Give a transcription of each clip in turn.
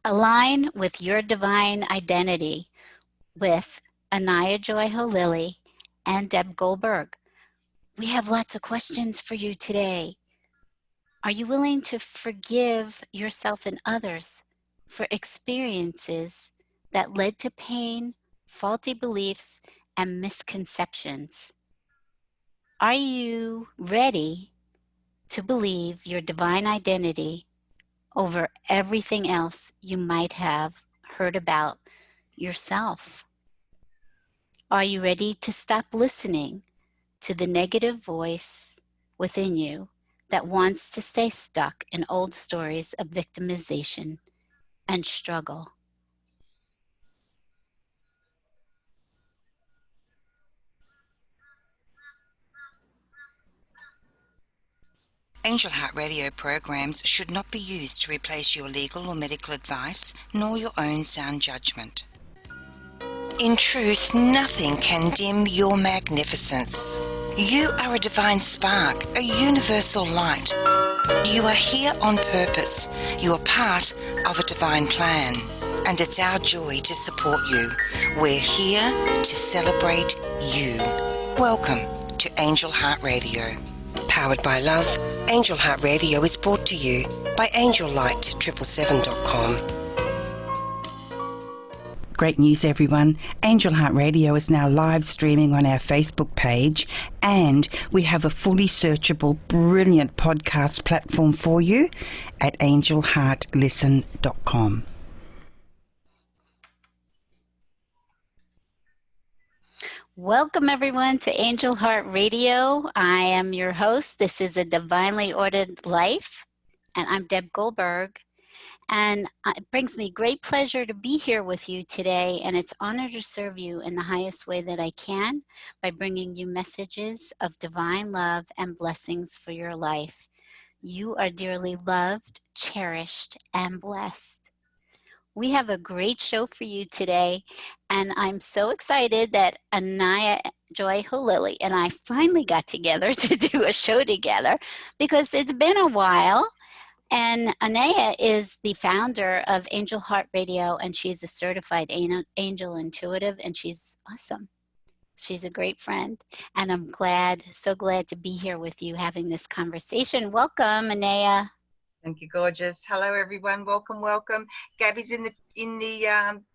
Align with your divine identity with Anayah Joi Holilly and Deb Goldberg. We have lots of questions for you today. Are you willing to forgive yourself and others for experiences that led to pain, faulty beliefs, and misconceptions? Are you ready to believe your divine identity over everything else you might have heard about yourself? Are you ready to stop listening to the negative voice within you that wants to stay stuck in old stories of victimization and struggle? Angel Heart Radio programs should not be used to replace your legal or medical advice, nor your own sound judgment. In truth, nothing can dim your magnificence. You are a divine spark, a universal light. You are here on purpose. You are part of a divine plan. And it's our joy to support you. We're here to celebrate you. Welcome to Angel Heart Radio. Powered by love, Angel Heart Radio is brought to you by angellight777.com. Great news, everyone. Angel Heart Radio is now live streaming on our Facebook page, and we have a fully searchable, brilliant podcast platform for you at angelheartlisten.com. Welcome, everyone, to Angel Heart Radio. I am your host. This is A Divinely Ordered Life, and I'm Deb Goldberg. And it brings me great pleasure to be here with you today, and it's an honor to serve you in the highest way that I can by bringing you messages of divine love and blessings for your life. You are dearly loved, cherished, and blessed. We have a great show for you today, and I'm so excited that Anayah Joi Holilly and I finally got together to do a show together because it's been a while. And Anayah is the founder of Angel Heart Radio, and she's a certified angel intuitive, and she's awesome. She's a great friend, and I'm so glad to be here with you having this conversation. Welcome, Anayah. Thank you, gorgeous. Hello, everyone. Welcome, welcome. Gabby's in the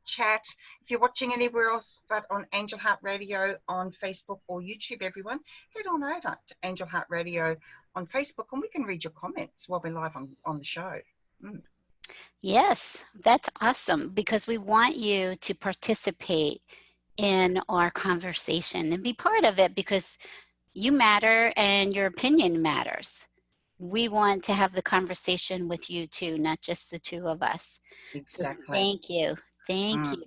chat. If you're watching anywhere else but on Angel Heart Radio on Facebook or YouTube, everyone, head on over to Angel Heart Radio on Facebook, and we can read your comments while we're live on the show. Yes, that's awesome, because we want you to participate in our conversation and be part of it, because you matter and your opinion matters. We want to have the conversation with you too, not just the two of us. Exactly. So thank you. Thank you.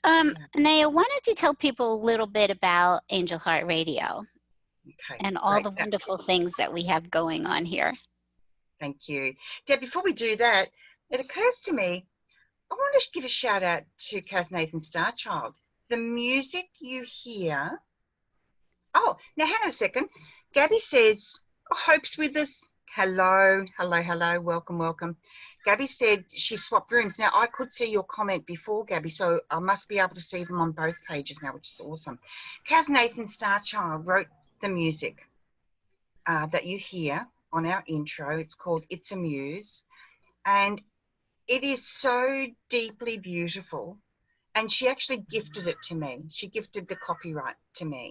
Anayah, why don't you tell people a little bit about Angel Heart Radio? Okay, and all the wonderful things that we have going on here. Thank you. Deb, before we do that, it occurs to me, I want to give a shout out to Kaz Nathan Starchild. The music you hear. Oh, now hang on a second. Gabby says, Hope's with us. Hello, hello, hello. Welcome, welcome. Gabby said she swapped rooms. Now, I could see your comment before, Gabby, so I must be able to see them on both pages now, which is awesome. Kaz Nathan Starchild wrote the music that you hear on our intro. It's called It's a Muse, and it is so deeply beautiful, and she actually gifted it to me. She gifted the copyright to me.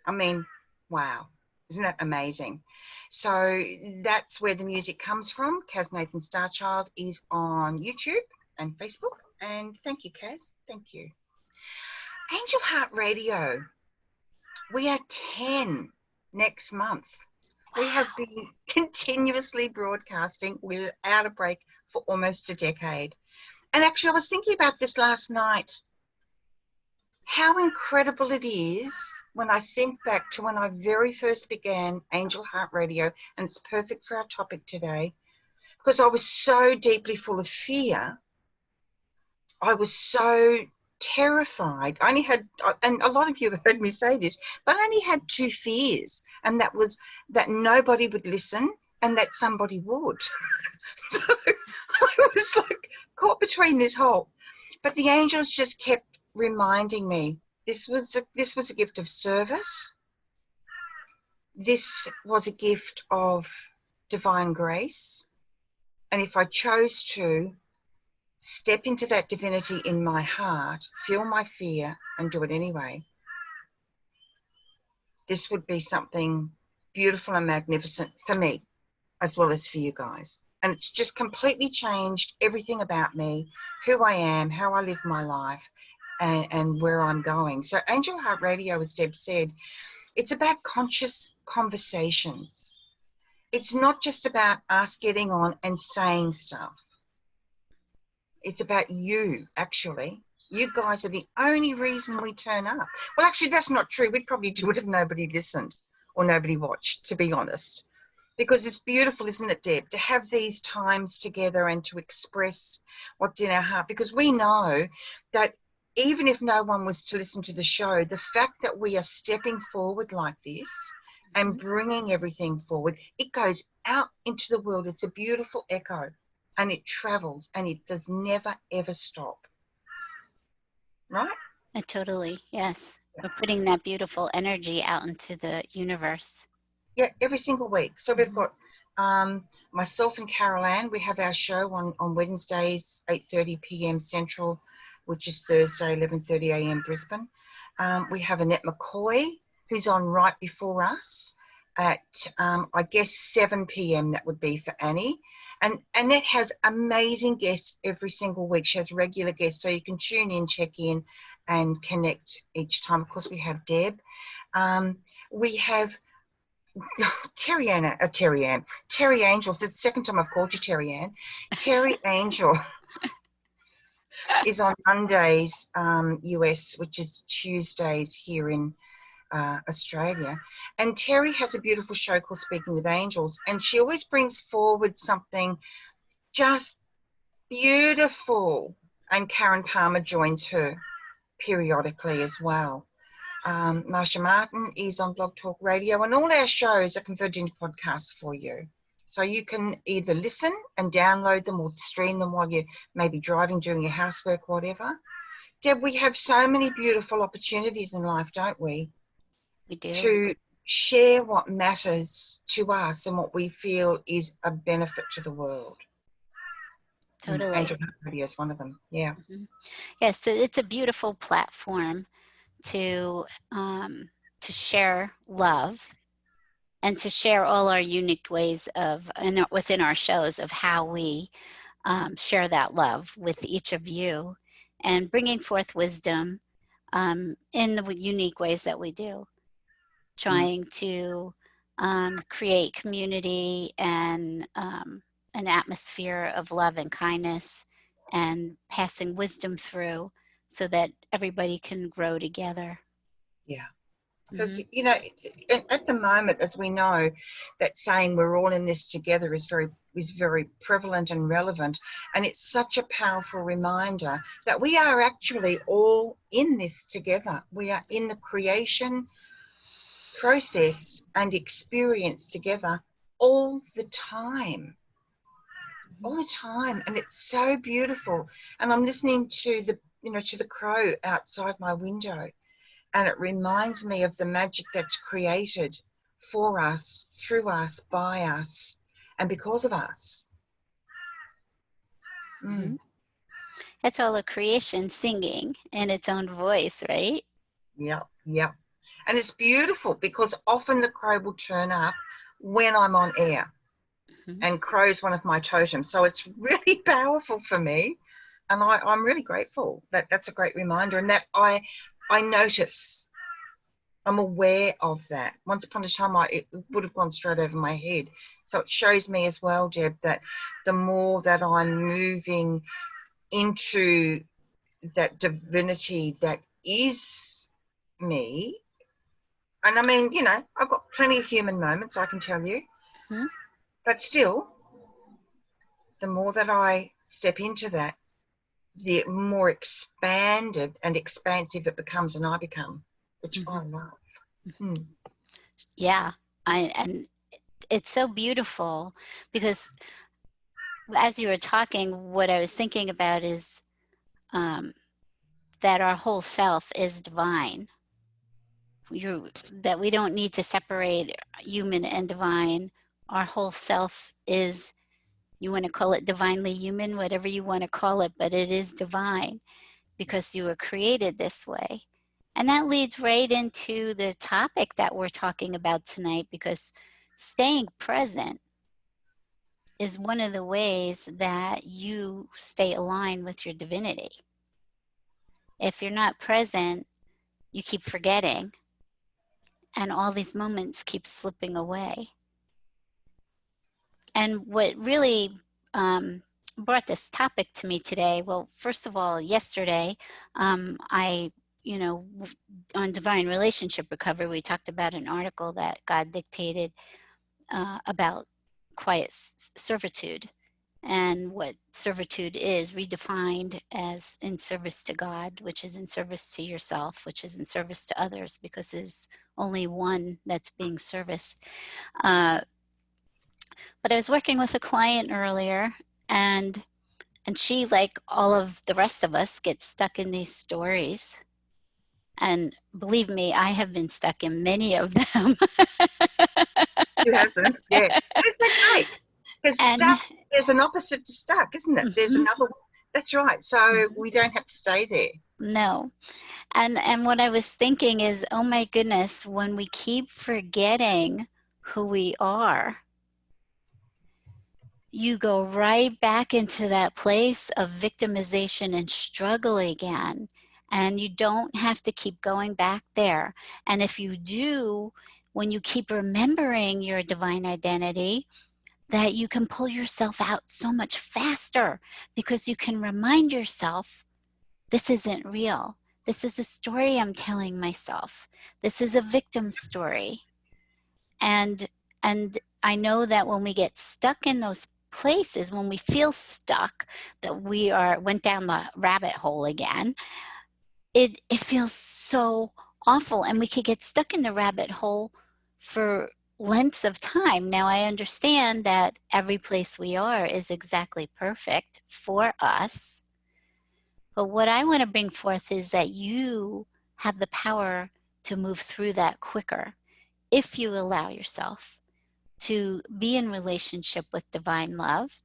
I mean, wow, isn't that amazing? So that's where the music comes from. Kaz Nathan Starchild is on YouTube and Facebook, and thank you, Kaz. Thank you. Angel Heart Radio. We are 10 next month. We have been continuously broadcasting without a break for almost a decade. And actually, I was thinking about this last night, how incredible it is when I think back to when I very first began Angel Heart Radio, and it's perfect for our topic today, because I was so deeply full of fear. I was so terrified. I only had, and a lot of you have heard me say this, but I only had two fears, and that was that nobody would listen and that somebody would. So I was like caught between this whole, but the angels just kept reminding me this was a gift of service. This was a gift of divine grace. And if I chose to step into that divinity in my heart, feel my fear, and do it anyway, this would be something beautiful and magnificent for me, as well as for you guys. And it's just completely changed everything about me, who I am, how I live my life, and where I'm going. So Angel Heart Radio, as Deb said, it's about conscious conversations. It's not just about us getting on and saying stuff. It's about you, actually. You guys are the only reason we turn up. Well, actually, that's not true. We'd probably do it if nobody listened or nobody watched, to be honest. Because it's beautiful, isn't it, Deb, to have these times together and to express what's in our heart. Because we know that even if no one was to listen to the show, the fact that we are stepping forward like this and bringing everything forward, it goes out into the world. It's a beautiful echo, and it travels, and it does never, ever stop. Right? Totally, yes. We're putting that beautiful energy out into the universe. Yeah, every single week. So we've got myself and Carol Ann. We have our show on Wednesdays, 8:30 p.m. Central, which is Thursday, 11:30 a.m. Brisbane. We have Annette McCoy, who's on right before us at, I guess, 7 p.m. That would be for Annie. And Annette has amazing guests every single week. She has regular guests, so you can tune in, check in, and connect each time. Of course, we have Deb. We have Terry Angel. It's the second time I've called you Terry Ann. Terry Angel is on Mondays, US, which is Tuesdays here in Australia. And Terry has a beautiful show called Speaking with Angels, and she always brings forward something just beautiful. And Karen Palmer joins her periodically as well. Marsha Martin is on Blog Talk Radio, and all our shows are converted into podcasts for you. So you can either listen and download them or stream them while you're maybe driving, doing your housework, whatever. Deb, we have so many beautiful opportunities in life, don't we? We do. To share what matters to us and what we feel is a benefit to the world. Totally. Angel Heart Radio is one of them, yeah. Yes, so it's a beautiful platform to share love and to share all our unique ways of within our shows of how we share that love with each of you, and bringing forth wisdom in the unique ways that we do, trying to create community and an atmosphere of love and kindness, and passing wisdom through so that everybody can grow together. Yeah. Because, you know, at the moment, as we know, that saying we're all in this together is very prevalent and relevant. And it's such a powerful reminder that we are actually all in this together. We are in the creation process and experience together all the time. All the time. And it's so beautiful. And I'm listening to the crow outside my window. And it reminds me of the magic that's created for us, through us, by us, and because of us. It's all a creation singing in its own voice, right? Yep. And it's beautiful because often the crow will turn up when I'm on air. And crow is one of my totems. So it's really powerful for me. And I'm really grateful that that's a great reminder, and that I notice, I'm aware of that. Once upon a time, it would have gone straight over my head. So it shows me as well, Deb, that the more that I'm moving into that divinity that is me, and I mean, you know, I've got plenty of human moments, I can tell you, but still, the more that I step into that, the more expanded and expansive it becomes, and I become, which I love. Yeah, and it's so beautiful because as you were talking, what I was thinking about is um, that our whole self is divine. That we don't need to separate human and divine. Our whole self is, you want to call it divinely human, whatever you want to call it, but it is divine because you were created this way. And that leads right into the topic that we're talking about tonight, because staying present is one of the ways that you stay aligned with your divinity. If you're not present, you keep forgetting, and all these moments keep slipping away. And what really brought this topic to me today, well, first of all, yesterday, I, you know, on divine relationship recovery, we talked about an article that God dictated about quiet servitude, and what servitude is redefined as in service to God, which is in service to yourself, which is in service to others, because there's only one that's being serviced. But I was working with a client earlier, and she, like all of the rest of us, gets stuck in these stories. And believe me, I have been stuck in many of them. Who hasn't? Yeah. But it's okay. Because And stuck, there's an opposite to stuck, isn't it? There's mhm, another one. That's right. So mhm, we don't have to stay there. no. And what I was thinking is, oh my goodness, when we keep forgetting who we are, you go right back into that place of victimization and struggle again. And you don't have to keep going back there. And if you do, when you keep remembering your divine identity, that you can pull yourself out so much faster, because you can remind yourself, this isn't real. This is a story I'm telling myself. This is a victim story. And I know that when we get stuck in those places, when we feel stuck, that we are went down the rabbit hole again, it feels so awful, and we could get stuck in the rabbit hole for lengths of time. Now I understand that every place we are is exactly perfect for us, but what I want to bring forth is that you have the power to move through that quicker if you allow yourself to be in relationship with divine love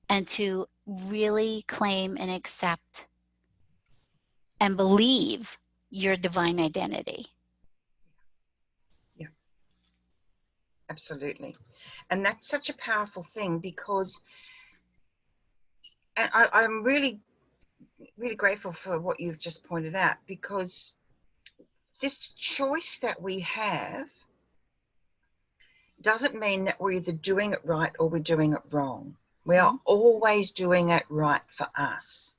and to really claim and accept and believe your divine identity. Yeah, absolutely. And that's such a powerful thing because, and I'm really, really grateful for what you've just pointed out, because this choice that we have doesn't mean that we're either doing it right or we're doing it wrong. We are Mm-hmm. always doing it right for us.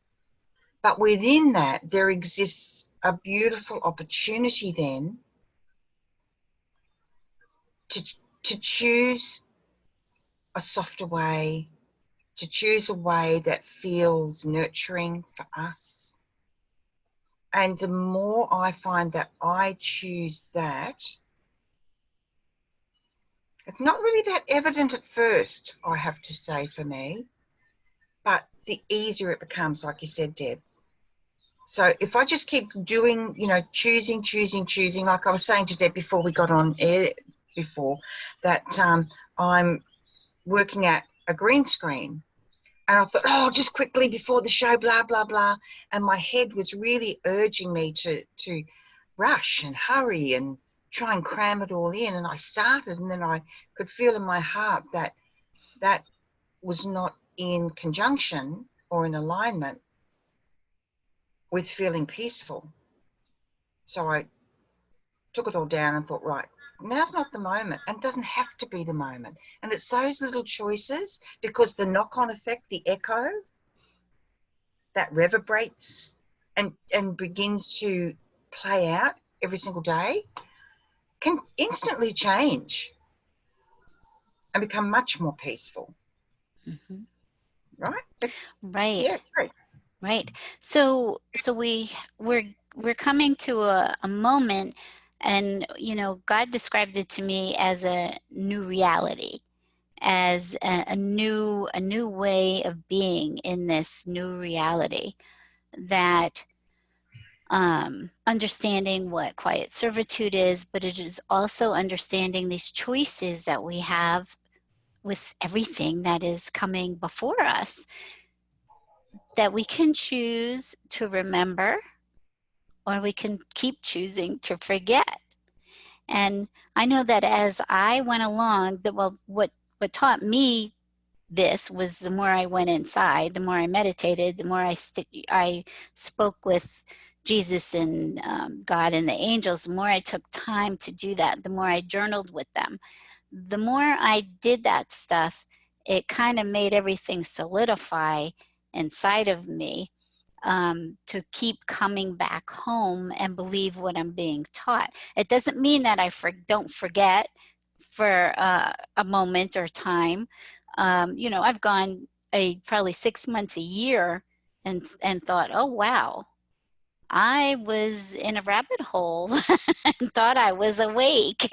But within that, there exists a beautiful opportunity then to, to choose a softer way, to choose a way that feels nurturing for us. And the more I find that I choose that, it's not really that evident at first, I have to say, for me, but the easier it becomes, like you said, Deb. So if I just keep doing, choosing, like I was saying to Deb before we got on air before, that I'm working at a green screen. And I thought, just quickly before the show, blah, blah, blah. And my head was really urging me to rush and hurry and try and cram it all in. And I started, and then I could feel in my heart that that was not in conjunction or in alignment with feeling peaceful. So I took it all down and thought, right, now's not the moment, and it doesn't have to be the moment. And it's those little choices, because the knock-on effect, the echo that reverberates and begins to play out every single day, can instantly change and become much more peaceful. Mm-hmm. Right? It's Right, yeah, great. right. So we're coming to a moment And, God described it to me as a new reality, as a new way of being in this new reality, that understanding what quiet servitude is, but it is also understanding these choices that we have with everything that is coming before us, that we can choose to remember or we can keep choosing to forget. And I know that as I went along, what taught me this was the more I went inside, the more I meditated, the more I spoke with Jesus and God and the angels, the more I took time to do that, the more I journaled with them. The more I did that stuff, it kind of made everything solidify inside of me, to keep coming back home and believe what I'm being taught. It doesn't mean that I don't forget for a moment or time. I've gone probably 6 months a year and thought, oh wow, I was in a rabbit hole and thought I was awake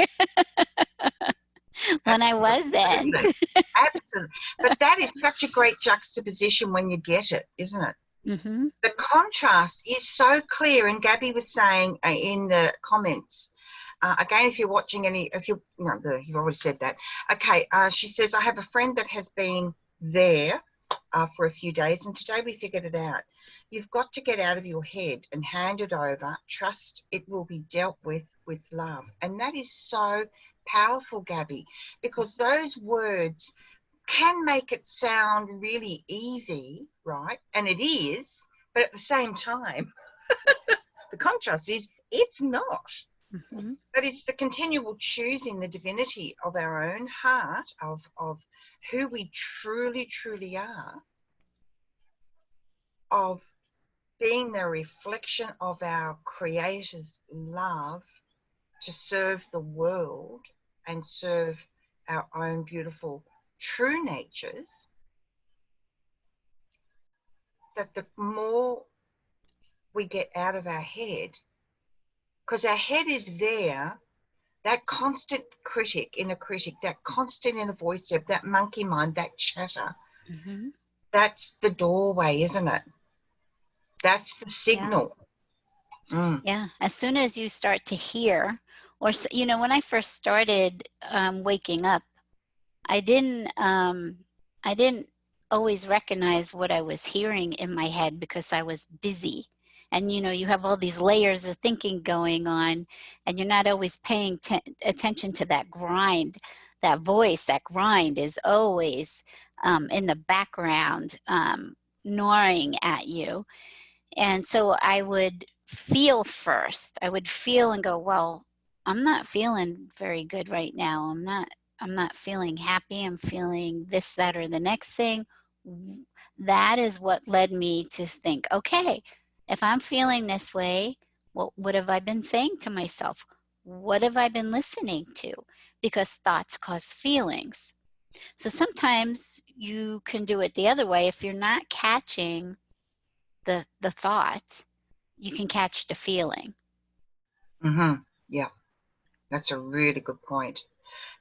when I wasn't. Absolutely. Absolutely. But that is such a great juxtaposition when you get it, isn't it? Mm-hmm. The contrast is so clear. And Gabby was saying in the comments, again, if you're watching you've already said that. Okay, she says, I have a friend that has been there for a few days, and today we figured it out. You've got to get out of your head and hand it over. Trust it will be dealt with love. And that is so powerful, Gabby, because those words can make it sound really easy, right? And it is, but at the same time, the contrast is it's not. Mm-hmm. But it's the continual choosing the divinity of our own heart, of who we truly, truly are, of being the reflection of our Creator's love to serve the world and serve our own beautiful true natures, that the more we get out of our head, because our head is there, that constant critic, that constant inner voice, that monkey mind, that chatter, Mm-hmm. that's the doorway, isn't it? That's the Yeah. signal. Mm. Yeah. As soon as you start to hear, or, when I first started waking up, I didn't I didn't always recognize what I was hearing in my head because I was busy. And you have all these layers of thinking going on, and you're not always paying attention to that grind. That voice, that grind is always in the background, gnawing at you. And so I would feel first. I would feel and go, well, I'm not feeling very good right now. I'm not feeling happy. I'm feeling this, that, or the next thing. That is what led me to think, okay, if I'm feeling this way, what have I been saying to myself? What have I been listening to? Because thoughts cause feelings. So sometimes you can do it the other way. If you're not catching the thought, you can catch the feeling. Mm-hmm. Yeah, that's a really good point.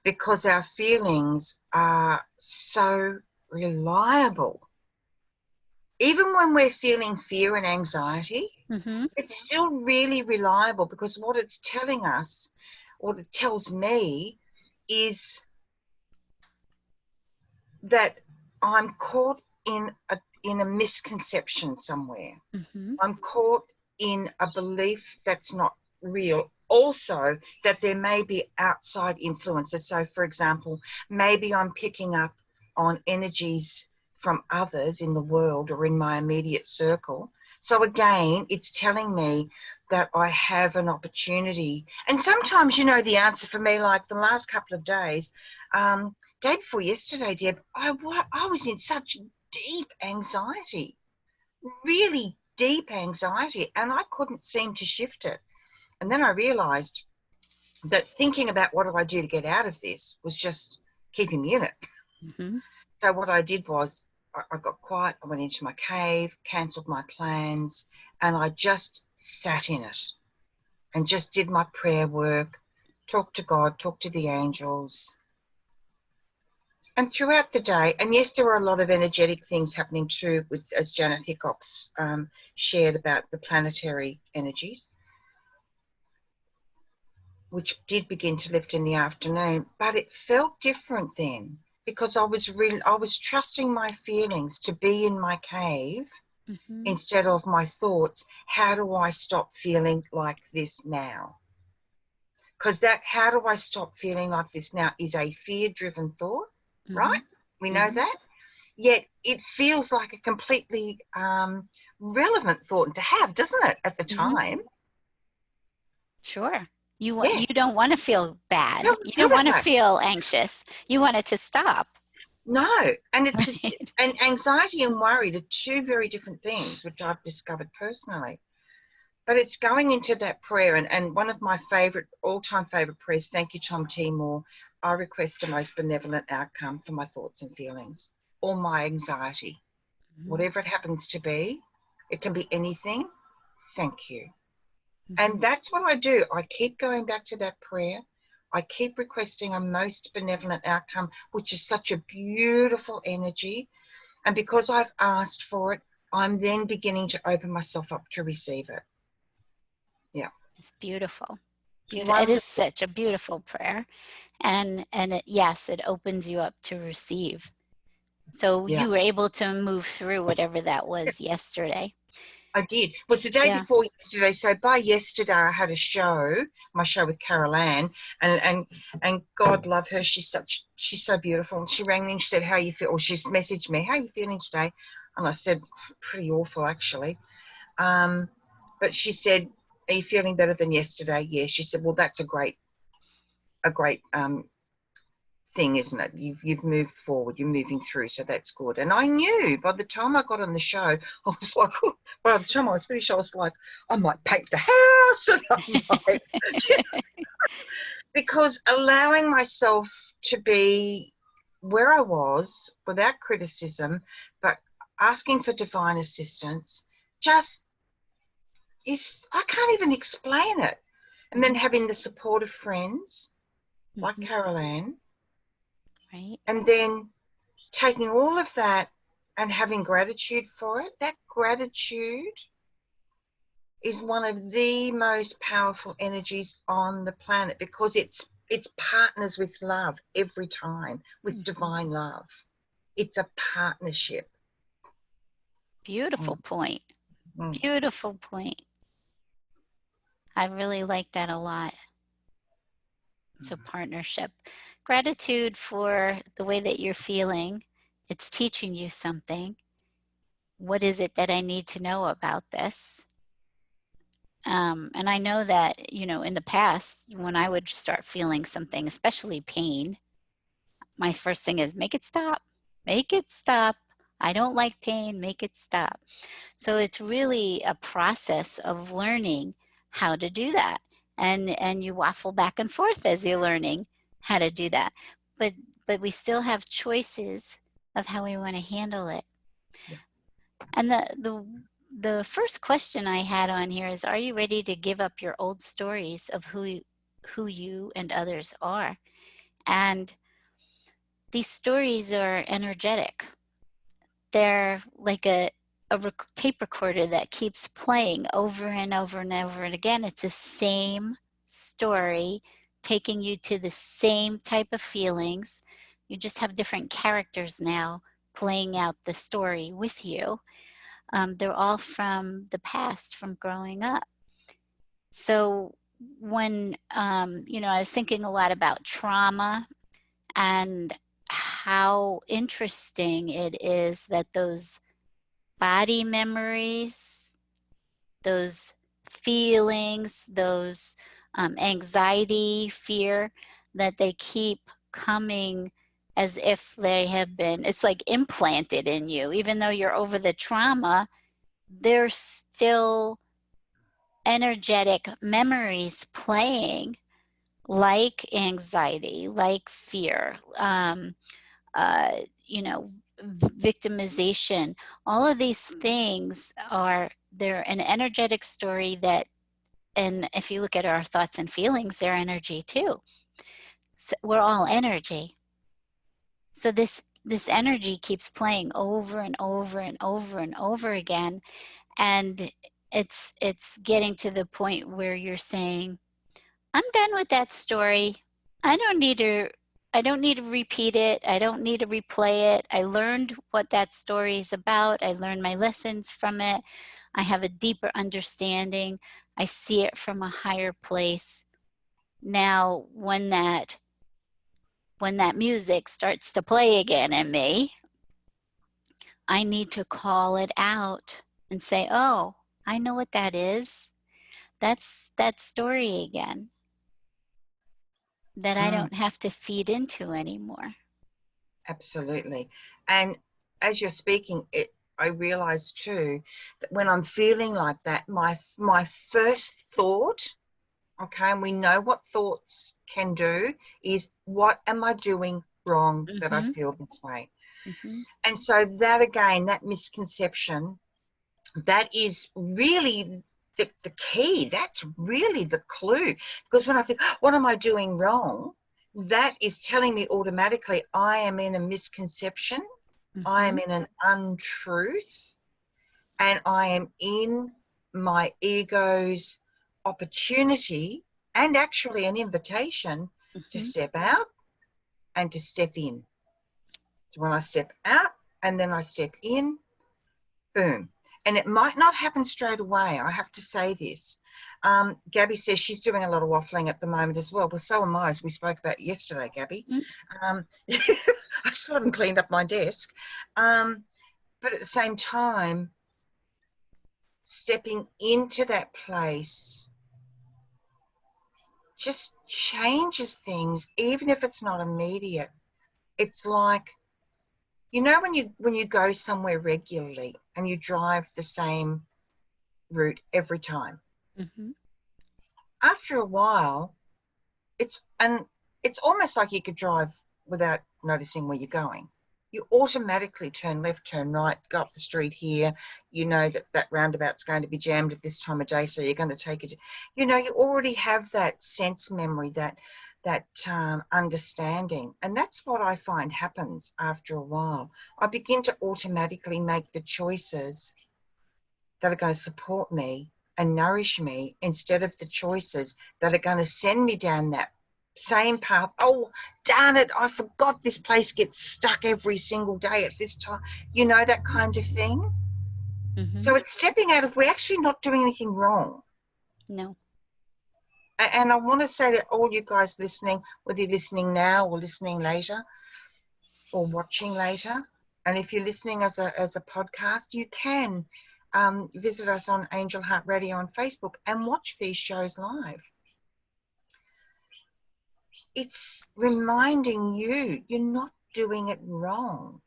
Because our feelings are so reliable. Even when we're feeling fear and anxiety, Mm-hmm. it's still really reliable, because what it's telling us, what it tells me, is that I'm caught in a misconception somewhere. Mm-hmm. I'm caught in a belief that's not real. Also, that there may be outside influences. So, for example, maybe I'm picking up on energies from others in the world or in my immediate circle. So again, it's telling me that I have an opportunity. And sometimes, the answer for me, like the last couple of days, day before yesterday, Deb, I was in such deep anxiety, really deep anxiety, and I couldn't seem to shift it. And then I realized that thinking about what do I do to get out of this was just keeping me in it. Mm-hmm. So what I did was I got quiet, I went into my cave, cancelled my plans, and I just sat in it and just did my prayer work, talked to God, talked to the angels. And throughout the day, and yes, there were a lot of energetic things happening too, with, as Janet Hickox shared about the planetary energies, which did begin to lift in the afternoon, but it felt different then because I was trusting my feelings to be in my cave instead of my thoughts. How do I stop feeling like this now? Because that how do I stop feeling like this now is a fear-driven thought, right? We know that. Yet it feels like a completely relevant thought to have, doesn't it, at the time? Sure. Yeah. You don't want to feel bad. Don't You feel don't that want to way. feel anxious. You want it to stop. No. And it's Right? and anxiety and worry are two very different things, which I've discovered personally. But it's going into that prayer, and one of my all-time favorite prayers, thank you, Tom Timor, I request a most benevolent outcome for my thoughts and feelings or my anxiety, whatever it happens to be. It can be anything. Thank you. And that's what I do. I keep going back to that prayer. I keep requesting a most benevolent outcome, which is such a beautiful energy. And because I've asked for it, I'm then beginning to open myself up to receive it. Yeah. It's beautiful. Beautiful. It is Wonderful. such a beautiful prayer. And yes, it opens you up to receive. So Yeah. you were able to move through whatever that was yesterday. I did. It was the day Yeah. before yesterday. So by yesterday, I had a show, my show with Carol Ann, and God love her. She's so beautiful. And she rang me and she said, "How you feel?" Or she's messaged me, "How are you feeling today?" And I said, "Pretty awful, actually." But she said, "Are you feeling better than yesterday?" Yeah. She said, "Well, that's a great thing, isn't it? You've moved forward, you're moving through, so that's good." And I knew by the time I got on the show, I was like, by the time I was finished, I was like, I might paint the house, and I might, because allowing myself to be where I was without criticism, but asking for divine assistance, just I can't even explain it. And then having the support of friends like Carol Ann, Right. and then taking all of that and having gratitude for it. That gratitude is one of the most powerful energies on the planet because it's partners with love every time, with divine love. It's a partnership. Beautiful Mm, point. mm, Beautiful point. I really like that a lot. It's a partnership. Gratitude for the way that you're feeling. It's teaching you something. What is it that I need to know about this? And I know that, in the past, when I would start feeling something, especially pain, my first thing is make it stop, make it stop. I don't like pain, make it stop. So it's really a process of learning how to do that. And you waffle back and forth as you're learning how to do that. But but we still have choices of how we want to handle it. yeah. And the first question I had on here is, are you ready to give up your old stories of who you and others are? And these stories are energetic. They're like a tape recorder that keeps playing over and over and over and again. It's the same story, taking you to the same type of feelings. You just have different characters now playing out the story with you. They're all from the past, from growing up. So when, I was thinking a lot about trauma and how interesting it is that those body memories, those feelings, those anxiety, fear, that they keep coming as if they have been, it's like implanted in you. Even though you're over the trauma, there's still energetic memories playing, like anxiety, like fear, uh, you know, victimization. All of these things they're an energetic story that and if you look at our thoughts and feelings, they're energy too. So we're all energy. So this energy keeps playing over and over and over and over again, and it's getting to the point where you're saying, I'm done with that story. I don't need to I don't need to repeat it. I don't need to replay it. I learned what that story is about. I learned my lessons from it. I have a deeper understanding. I see it from a higher place. Now, when that music starts to play again in me, I need to call it out and say, "Oh, I know what that is. That's that story again that I Mm, don't have to feed into anymore." absolutely. And as you're speaking, I realize too that when I'm feeling like that, my first thought, okay, and we know what thoughts can do, is what am I doing wrong that I Mhm. feel this way? Mhm. And so that again, that misconception, that is really the key. That's really the clue. Because when I think, what am I doing wrong? That is telling me automatically I am in a misconception, I am Mhm. in an untruth, and I am in my ego's opportunity and actually an invitation to Mhm. step out and to step in. So when I step out and then I step in, boom. And it might not happen straight away. I have to say this. Gabby says she's doing a lot of waffling at the moment as well. Well, so am I, as we spoke about yesterday, Gabby. Mm. I still haven't cleaned up my desk. But at the same time, stepping into that place just changes things, even if it's not immediate. It's like, you know, when you go somewhere regularly and you drive the same route every time, Mhm. after a while, it's almost like you could drive without noticing where you're going. You automatically turn left, turn right, go up the street here. You know that that roundabout's going to be jammed at this time of day, so you're going to take it. You know, you already have that sense memory, that understanding, and that's what I find happens after a while. I begin to automatically make the choices that are going to support me and nourish me instead of the choices that are going to send me down that same path. Oh, darn it, I forgot this place gets stuck every single day at this time. You know, that kind of thing. So Mhm. it's stepping out of, we're actually not doing anything wrong. No. And I want to say that all you guys listening, whether you're listening now or listening later or watching later, and if you're listening as a podcast, you can visit us on Angel Heart Radio on Facebook and watch these shows live. It's reminding you you're not doing it wrong.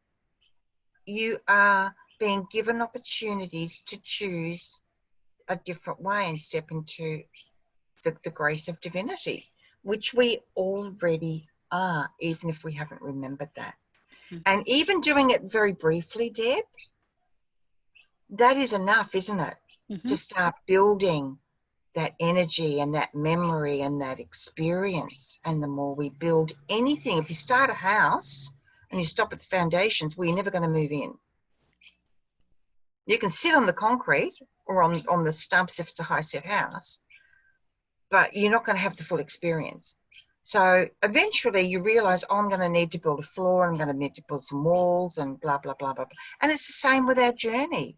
You are being given opportunities to choose a different way and step into the grace of divinity, which we already are, even if we haven't remembered that. Mhm. And even doing it very briefly, Deb, that is enough, isn't it? To Mhm. start building that energy and that memory and that experience. And the more we build anything, if you start a house and you stop at the foundations, well, you're never going to move in. You can sit on the concrete or on the stumps if it's a high set house, but you're not going to have the full experience. So eventually you realize, oh, I'm going to need to build a floor, I'm going to need to build some walls and blah, blah, blah, blah, blah. And it's the same with our journey.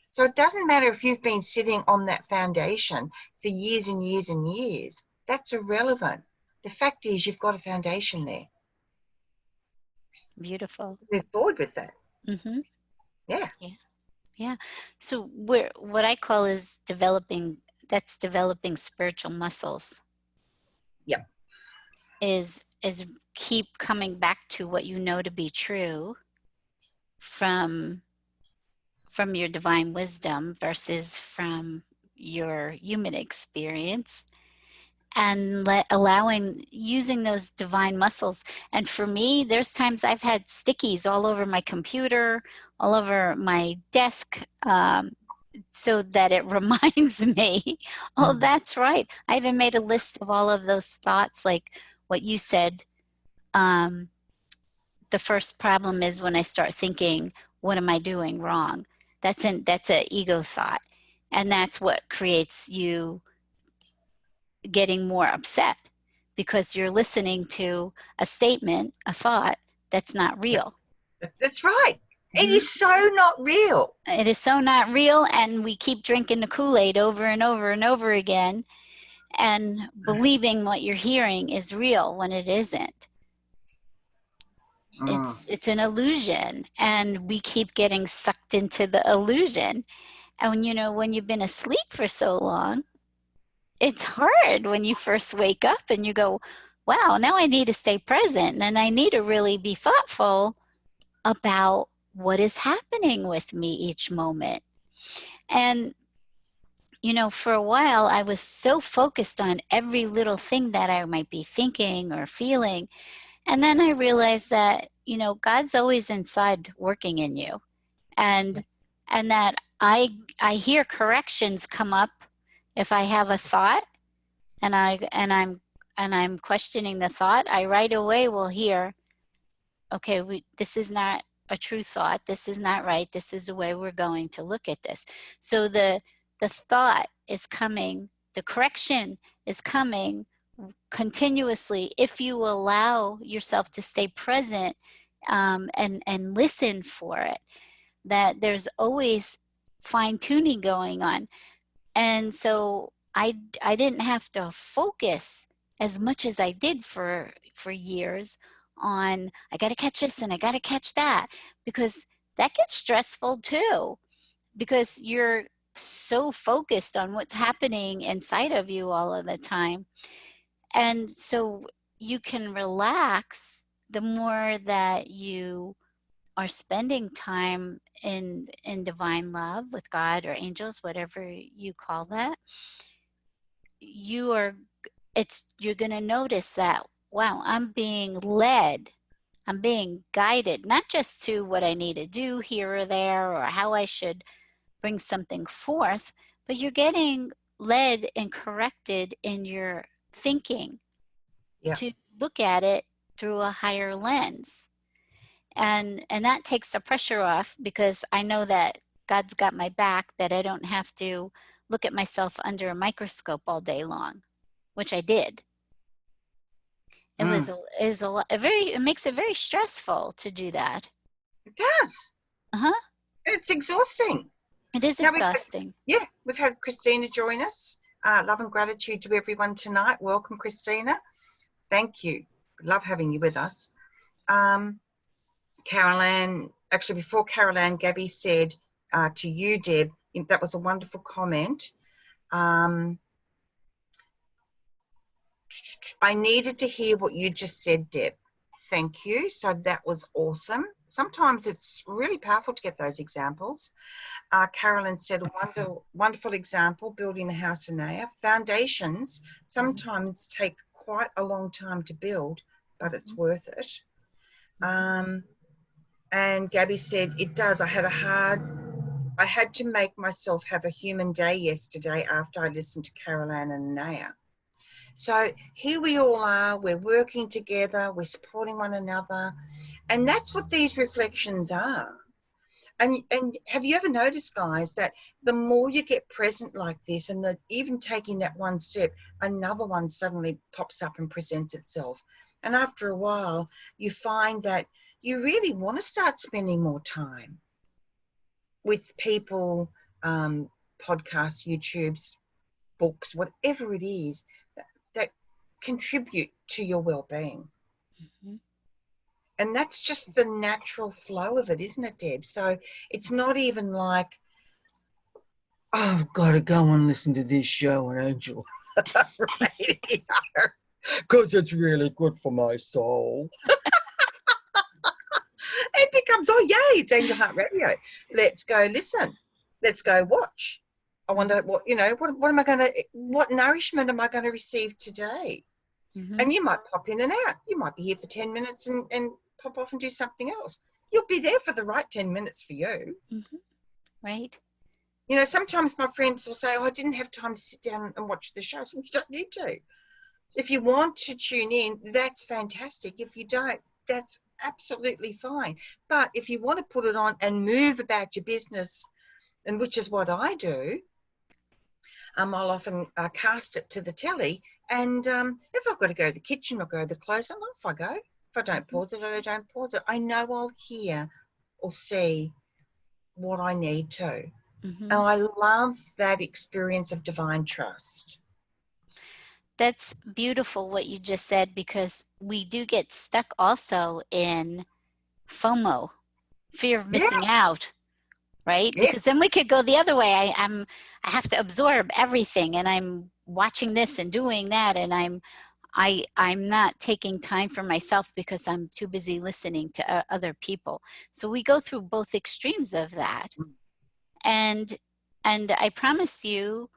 So it doesn't matter if you've been sitting on that foundation for years and years and years. That's irrelevant. The fact is you've got a foundation there. Beautiful. Move forward with that. Mhm. Yeah. Yeah. Yeah. So we're what I call is developing spiritual muscles Yep. is keep coming back to what you know to be true from your divine wisdom versus from your human experience, and allowing using those divine muscles. And for me, there's times I've had stickies all over my computer, all over my desk, so that it reminds me, oh, that's right. I even made a list of all of those thoughts, like what you said. Um, the first problem is when I start thinking, what am I doing wrong? That's an ego thought. And that's what creates you getting more upset because you're listening to a statement, a thought that's not real. That's right. It Mhm. is so not real. It is so not real, and we keep drinking the Kool-Aid over and over and over again and believing what you're hearing is real when it isn't. Mm. It's an illusion, and we keep getting sucked into the illusion. And when you've been asleep for so long, it's hard when you first wake up and you go, wow, now I need to stay present and I need to really be thoughtful about what is happening with me each moment. And for a while, I was so focused on every little thing that I might be thinking or feeling. And then I realized that, God's always inside working in you. And that I hear corrections come up if I have a thought and I'm questioning the thought. I right away will hear, okay, this is not a true thought. This is not right. This is the way we're going to look at this. So the thought is coming, the correction is coming continuously if you allow yourself to stay present, and listen for it. That there's always fine tuning going on. And so I didn't have to focus as much as I did for years on I got to catch this and I got to catch that, because that gets stressful too, because you're so focused on what's happening inside of you all of the time. And so you can relax the more that you are spending time in divine love with God or angels, whatever you call that. you are you're going to notice that, wow, I'm being led, I'm being guided, not just to what I need to do here or there or how I should bring something forth, but you're getting led and corrected in your thinking Yeah. to look at it through a higher lens. And that takes the pressure off, because I know that God's got my back, that I don't have to look at myself under a microscope all day long, which I did. Mm. It was a lot, it makes it very stressful to do that. It does. Uh-huh. It's exhausting. It is Now exhausting. we've had Christina join us. Love and gratitude to everyone tonight. Welcome, Christina. Thank you. Love having you with us. Caroline, actually before Caroline, Gabby said to you, Deb, that was a wonderful comment. I needed to hear what you just said, Deb. Thank you. So that was awesome. Sometimes it's really powerful to get those examples. Carolyn said, a wonderful example, building the house, Anayah. Foundations sometimes take quite a long time to build, but it's worth it. And Gabby said, it does. I had to make myself have a human day yesterday after I listened to Caroline and Anayah. So here we all are, we're working together, we're supporting one another, and that's what these reflections are. And have you ever noticed, guys, that the more you get present like this, and that even taking that one step, another one suddenly pops up and presents itself. And after a while, you find that you really want to start spending more time with people, podcasts, YouTubes, books, whatever it is, that contribute to your well-being. Mm-hmm. And that's just the natural flow of it, isn't it, Deb? So it's not even like, oh, I've got to go and listen to this show on Angel Radio because it's really good for my soul. It becomes, oh, yay, it's Angel Heart Radio. Let's go listen. Let's go watch. I wonder what am I going to, what nourishment am I going to receive today? Mm-hmm. And you might pop in and out. You might be here for 10 minutes and pop off and do something else. You'll be there for the right 10 minutes for you. Mm-hmm. Right. You know, sometimes my friends will say, oh, I didn't have time to sit down and watch the show. So you don't need to. If you want to tune in, that's fantastic. If you don't, that's absolutely fine. But if you want to put it on and move about your business, and which is what I do, I'll often cast it to the telly. And if I've got to go to the kitchen or go to the clothes, and off I go. If I don't pause it, I don't pause it. I know I'll hear or see what I need to. And I love that experience of divine trust. That's beautiful what you just said, because we do get stuck also in FOMO, fear of Yeah, missing out, right? yeah, Because then we could go the other way. I have to absorb everything, and I'm watching this and doing that, and I'm not taking time for myself because I'm too busy listening to other people. So we go through both extremes of that. And I promise you,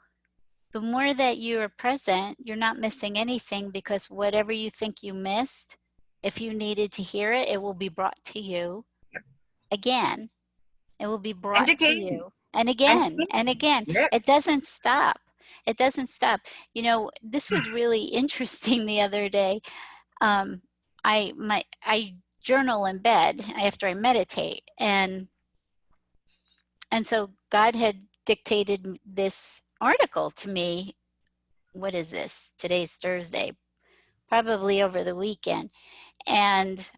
the more that you are present, you're not missing anything, because whatever you think you missed, if you needed to hear it, it will be brought to you again. It will be and brought to again, you, and and again again. and again. Yeah. It doesn't stop. It doesn't stop. You know, this was really interesting the other day. Um, I journal in bed after I meditate, and so God had dictated this article to me. What is this? Today's Thursday, probably over the weekend. And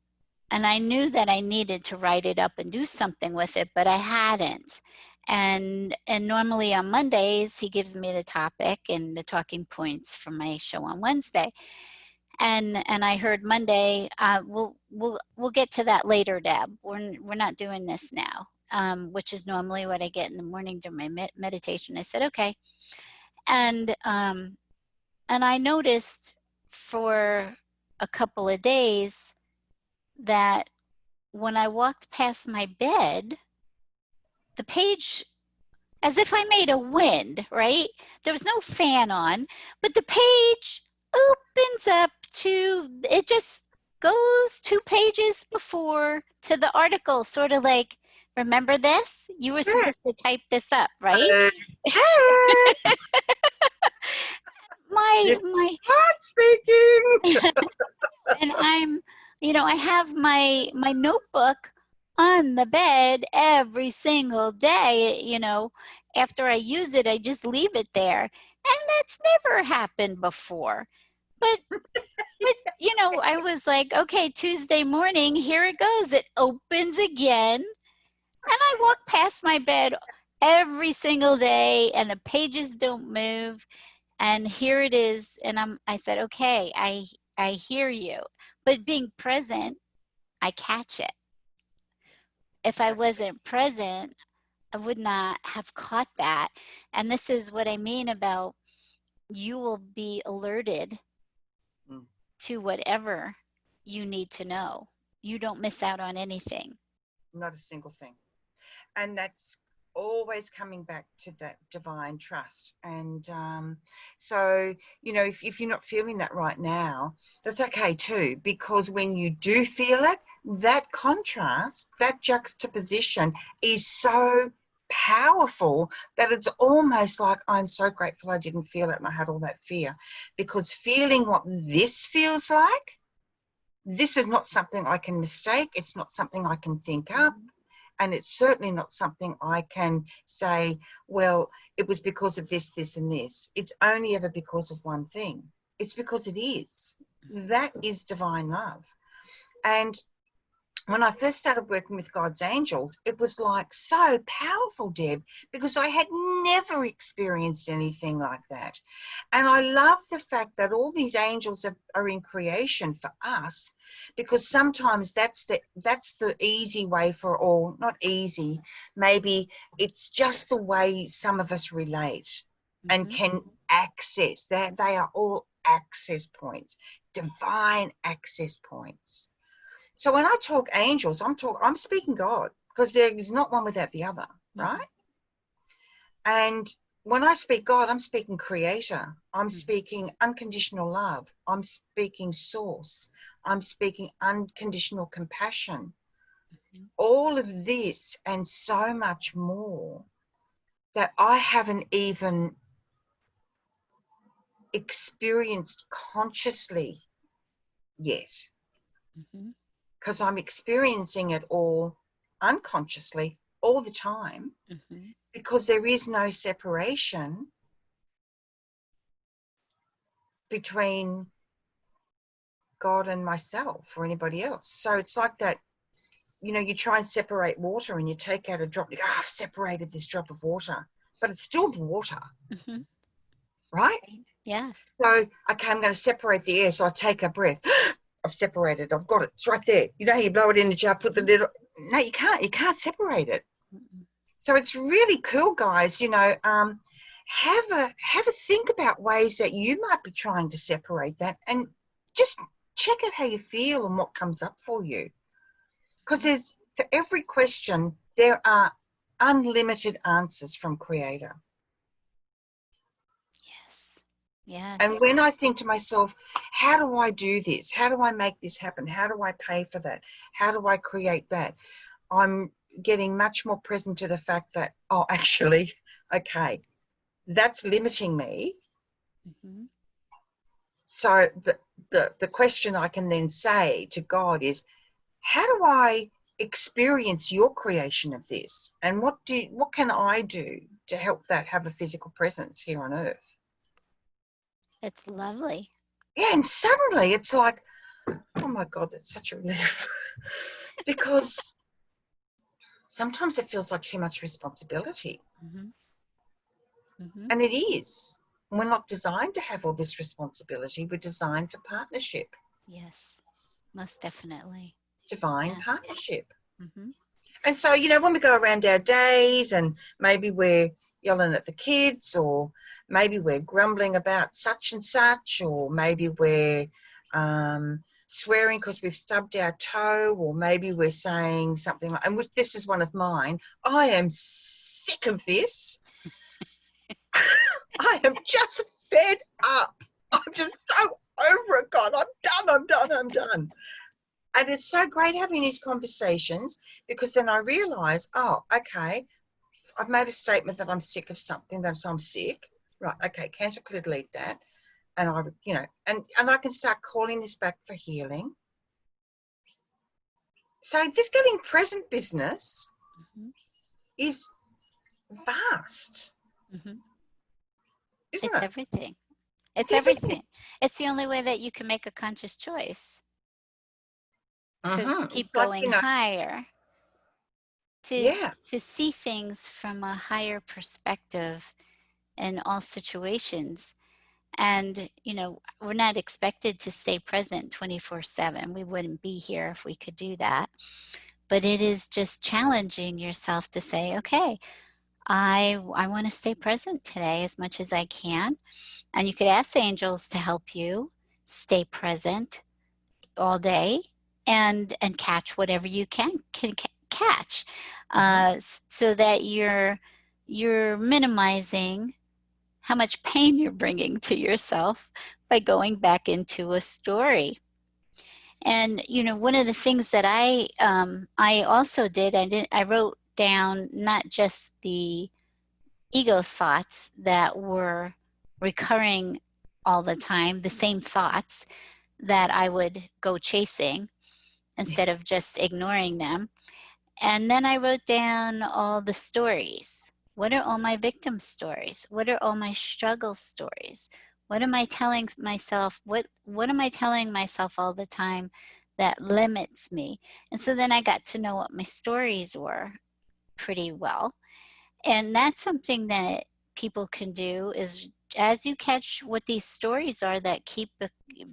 I knew that I needed to write it up and do something with it, but I hadn't. And normally on Mondays he gives me the topic and the talking points for my show on Wednesday. And I heard Monday, we'll get to that later, Deb. We're not doing this now, which is normally what I get in the morning during my meditation. I said okay, and I noticed for a couple of days that when I walked past my bed, the page, as if I made a wind, right? There was no fan on, but the page opens up to, it just goes 2 pages before to the article, sort of like, remember this? You were Yeah. supposed to type this up, right? Dad, My, this is my, God speaking. and I have my notebook on the bed every single day. After I use it, I just leave it there, and that's never happened before. But I was like, okay, Tuesday morning, here it goes. It opens again, and I walk past my bed every single day, and the pages don't move, and here it is. And I said, okay, I hear you. But being present, I catch it. If I That's it. wasn't present, I would not have caught that. And this is what I mean about, you will be alerted Mm, to whatever you need to know. You don't miss out on anything. not a single thing. And that's always coming back to that divine trust. And so, if you're not feeling that right now, that's okay too, because when you do feel it, that contrast, that juxtaposition is so powerful that it's almost like, I'm so grateful I didn't feel it and I had all that fear, because feeling what this feels like, this is not something I can mistake. It's not something I can think up. And it's certainly not something I can say, well, it was because of this, this, and this. It's only ever because of one thing. It's because it is. That is divine love. And when I first started working with God's angels, it was like so powerful, Deb, because I had never experienced anything like that. And I love the fact that all these angels are in creation for us, because sometimes that's the easy way for all, not easy, maybe it's just the way some of us relate and can access that. They are all access points, divine access points. So when I talk angels, I'm speaking God, because there is not one without the other, right? And when I speak God, I'm speaking creator. I'm speaking unconditional love. I'm speaking source. I'm speaking unconditional compassion. All of this and so much more that I haven't even experienced consciously yet, because I'm experiencing it all unconsciously all the time, because there is no separation between God and myself or anybody else. So it's like that, you know, you try and separate water and you take out a drop, you go, oh, I've separated this drop of water, but it's still the water, right? Yes. So, okay, I'm going to separate the air. So I take a breath. I've separated. I've got it. It's right there. You know how you blow it in the jar, put the lid on. No, you can't. You can't separate it. So it's really cool, guys. You know, have a think about ways that you might be trying to separate that, and just check out how you feel and what comes up for you. Because there's, for every question, there are unlimited answers from Creator. Yes. Yes. And when I think to myself, how do I do this? How do I make this happen? How do I pay for that? How do I create that? I'm getting much more present to the fact that, oh, actually, okay, that's limiting me. So the question I can then say to God is, how do I experience your creation of this? And what can I do to help that have a physical presence here on earth? It's lovely. Yeah, and suddenly it's like, oh my God, that's such a relief. Because sometimes it feels like too much responsibility. And it is. We're not designed to have all this responsibility. We're designed for partnership. Yes, most definitely. Divine partnership. And so, you know, when we go around our days and maybe we're yelling at the kids, or maybe we're grumbling about such and such, or maybe we're swearing because we've stubbed our toe, or maybe we're saying something like, and which, this is one of mine, I am sick of this. I am just fed up. I'm just so over it, God. I'm done. And it's so great having these conversations, because then I realise, oh, okay, I've made a statement that I'm sick of something, that I'm sick. Right, okay, cancel, clear, delete that. And I, you know, and I can start calling this back for healing. So this getting present business is vast. Isn't It's it? everything. It's everything. It's the only way that you can make a conscious choice to keep Like, going you know, higher, to yeah. see things from a higher perspective in all situations. And, you know, we're not expected to stay present 24/7. We wouldn't be here if we could do that. But it is just challenging yourself to say, okay, I want to stay present today as much as I can. And you could ask the angels to help you stay present all day and catch whatever you can catch, so that you're minimizing how much pain you're bringing to yourself by going back into a story. And you know, one of the things that I also did, I wrote down not just the ego thoughts that were recurring all the time, the same thoughts that I would go chasing instead of just ignoring them. And then I wrote down all the stories. What are all my victim stories? What are all my struggle stories? What am I telling myself? What am I telling myself all the time that limits me? And so then I got to know what my stories were pretty well. And that's something that people can do, is as you catch what these stories are that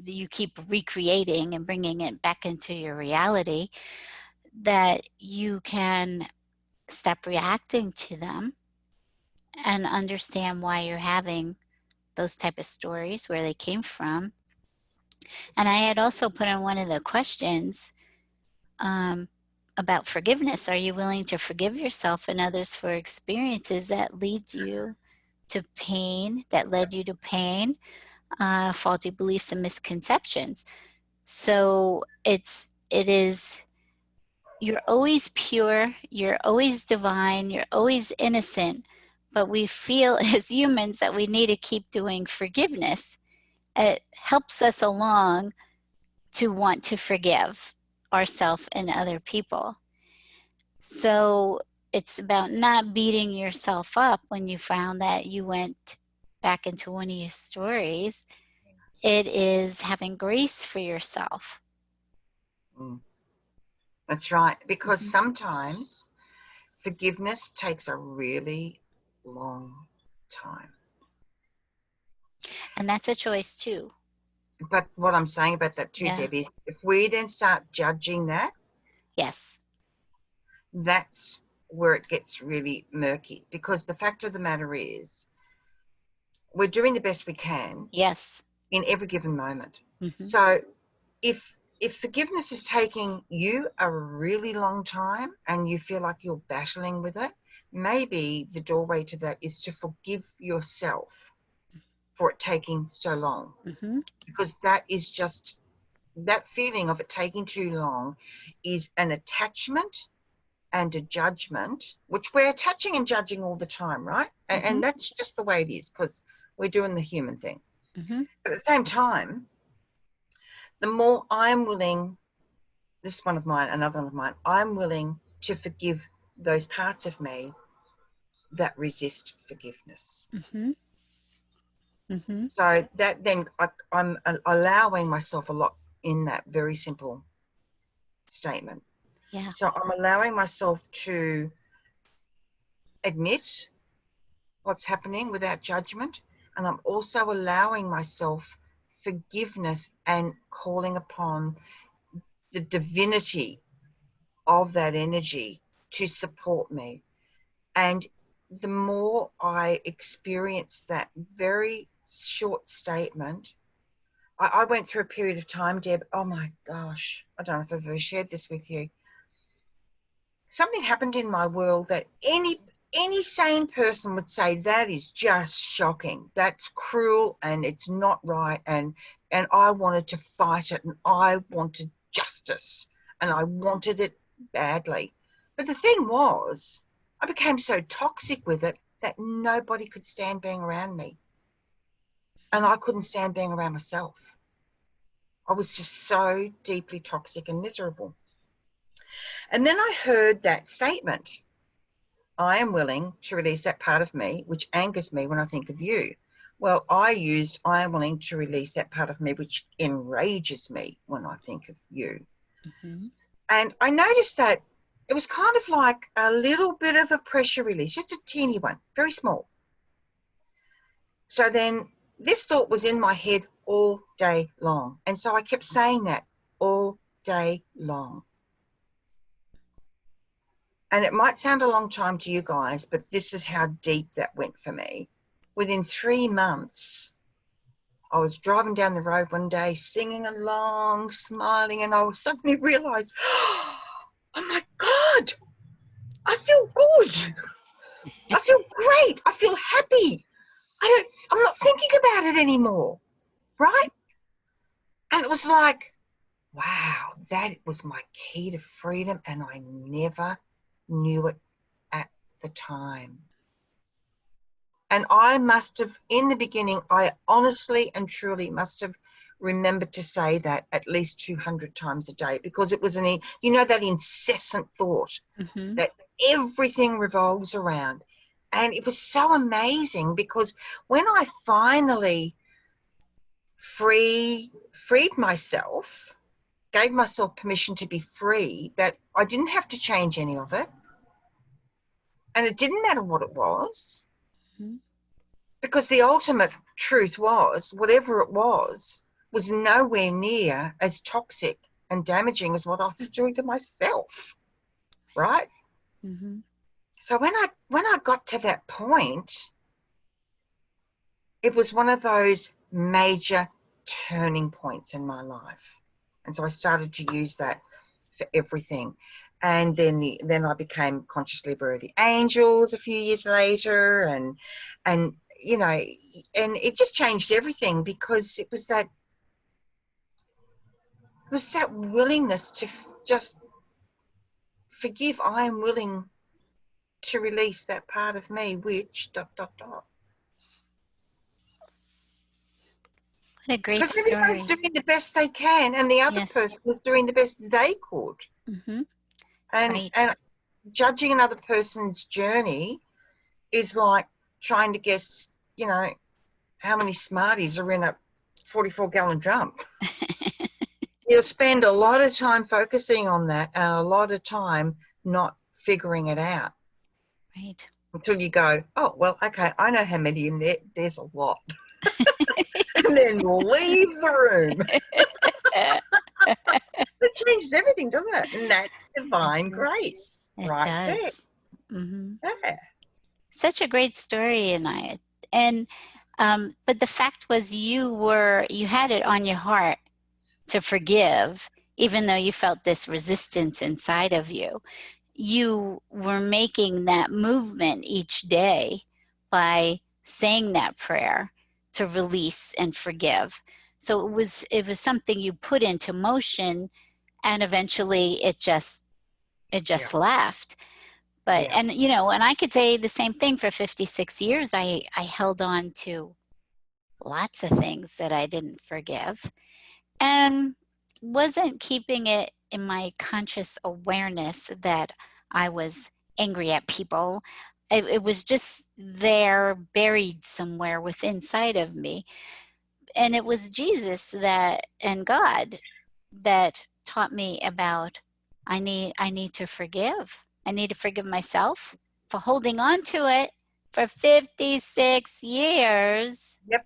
you keep recreating and bringing it back into your reality, that you can stop reacting to them and understand why you're having those type of stories, where they came from. And I had also put in one of the questions um, about forgiveness. Are you willing to forgive yourself and others for experiences that lead you to pain, that led you to pain, faulty beliefs and misconceptions? So it is, you're always pure, you're always divine, you're always innocent, but we feel as humans that we need to keep doing forgiveness. It helps us along to want to forgive ourselves and other people. So it's about not beating yourself up when you found that you went back into one of your stories. It is having grace for yourself. That's right, because Mhm. sometimes forgiveness takes a really long time. And that's a choice too. But what I'm saying about that too, Yeah. Debbie, is if we then start judging that, Yes. that's where it gets really murky. Because the fact of the matter is, we're doing the best we can Yes. in every given moment. Mm-hmm. So if forgiveness is taking you a really long time and you feel like you're battling with it, maybe the doorway to that is to forgive yourself for it taking so long. Mm-hmm. Because that is just, that feeling of it taking too long is an attachment and a judgment, which we're attaching and judging all the time, right? Mm-hmm. And that's just the way it is, because we're doing the human thing. Mm-hmm. But at the same time, the more I'm willing, this is one of mine, another one of mine, I'm willing to forgive those parts of me that resist forgiveness. Mm-hmm. Mm-hmm. So that then I'm allowing myself a lot in that very simple statement. Yeah. So I'm allowing myself to admit what's happening without judgment. And I'm also allowing myself forgiveness and calling upon the divinity of that energy to support me. And the more I experience that very short statement, I went through a period of time, Deb, oh my gosh, I don't know if I've ever shared this with you. Something happened in my world that any sane person would say that is just shocking. That's cruel and it's not right. And I wanted to fight it, and I wanted justice, and I wanted it badly. But the thing was, I became so toxic with it that nobody could stand being around me, and I couldn't stand being around myself. I was just so deeply toxic and miserable. And then I heard that statement, I am willing to release that part of me which angers me when I think of you. Well, I used I am willing to release that part of me which enrages me when I think of you. Mm-hmm. And I noticed that it was kind of like a little bit of a pressure release, just a teeny one, very small. So then this thought was in my head all day long. And so I kept saying that all day long. And it might sound a long time to you guys, but this is how deep that went for me. Within 3 months, I was driving down the road one day, singing along, smiling, and I suddenly realized, oh my God, I feel good. I feel great. I feel happy. I'm not thinking about it anymore, right? And it was like, wow, that was my key to freedom, and I never knew it at the time. And I must have, in the beginning, I honestly and truly must have remembered to say that at least 200 times a day, because it was that incessant thought Mm-hmm. that everything revolves around. And it was so amazing, because when I finally freed myself, gave myself permission to be free, that I didn't have to change any of it. And it didn't matter what it was. Mm-hmm. Because the ultimate truth was, whatever it was nowhere near as toxic and damaging as what I was doing to myself, right? Mm-hmm. So when I got to that point, it was one of those major turning points in my life. And so I started to use that for everything. And then I became consciously aware of the angels a few years later, and and it just changed everything, because it was that willingness to just forgive. I am willing to release that part of me which ... What a great Because everyone's story. doing the best they can, and the other Yes. person was doing the best they could. Mm-hmm. And Right. and judging another person's journey is like trying to guess, how many Smarties are in a 44-gallon drum. You'll spend a lot of time focusing on that and a lot of time not figuring it out Right. until you go, oh, well, okay, I know how many in there. There's a lot. And then leave the room. It changes everything, doesn't it? And that's It divine does. grace It right there. does. Mm-hmm. Yeah. Such a great story, Anayah. And but the fact was you had it on your heart to forgive, even though you felt this resistance inside of you. You were making that movement each day by saying that prayer to release and forgive. So it was something you put into motion, and eventually it just Yeah. left. But Yeah. and I could say the same thing. For 56 years I held on to lots of things that I didn't forgive, and wasn't keeping it in my conscious awareness that I was angry at people. It was just there, buried somewhere within inside of me. And it was Jesus that and God that taught me about I need to forgive. I need to forgive myself for holding on to it for 56 years, Yep.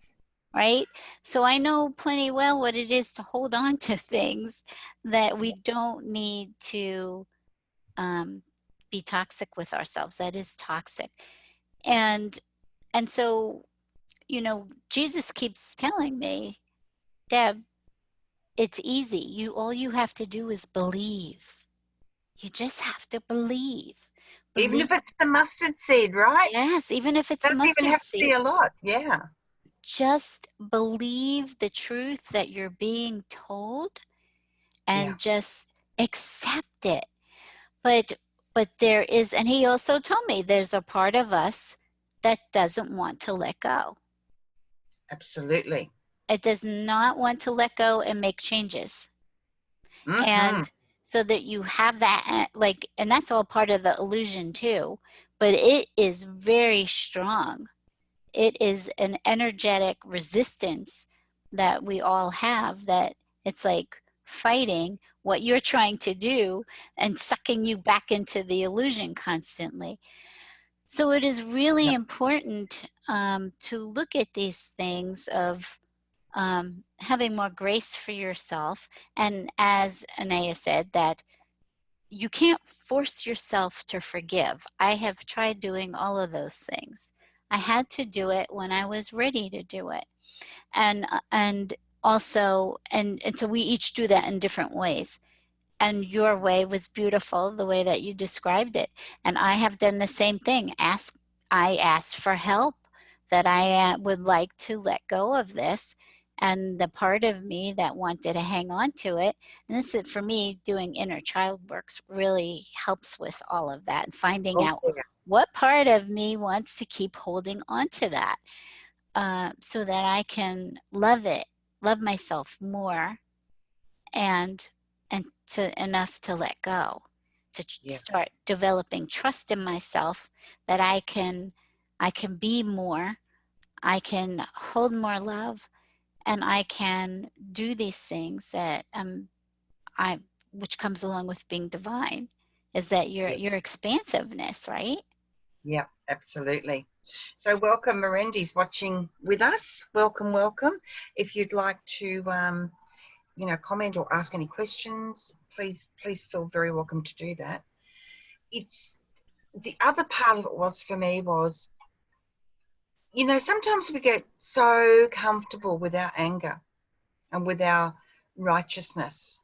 right? So I know plenty well what it is to hold on to things that we don't need to um, be toxic with ourselves. That is toxic. And and so, Jesus keeps telling me, Deb, it's easy. All you have to do is believe. You just have to believe. Even Believe. if it's the mustard seed, right? Yes, even if it's a Doesn't even mustard have to be seed. a lot. Yeah. Just believe the truth that you're being told Yeah. and just accept it. But there is, and he also told me there's a part of us that doesn't want to let go. Absolutely. It does not want to let go and make changes. Mm-hmm. And so that you have that, and that's all part of the illusion too, but it is very strong. It is an energetic resistance that we all have, that it's like fighting what you're trying to do and sucking you back into the illusion constantly. So it is really Yep. important to look at these things of having more grace for yourself. And as Anayah said, that you can't force yourself to forgive. I have tried doing all of those things. I had to do it when I was ready to do it. And also, and so we each do that in different ways. And your way was beautiful, the way that you described it. And I have done the same thing. I asked for help, that I would like to let go of this. And the part of me that wanted to hang on to it, and this is for me, doing inner child works really helps with all of that, and finding Oh, out yeah. what part of me wants to keep holding on to that, so that I can love myself more, and to enough to let go, to Yeah. start developing trust in myself, that I can be more, I can hold more love, and I can do these things that I which comes along with being divine, is that your Yeah. your expansiveness, right? Yeah. Absolutely. So welcome, Mirandy's watching with us. Welcome, welcome. If you'd like to, comment or ask any questions, please feel very welcome to do that. It's the other part of it was for me was, sometimes we get so comfortable with our anger and with our righteousness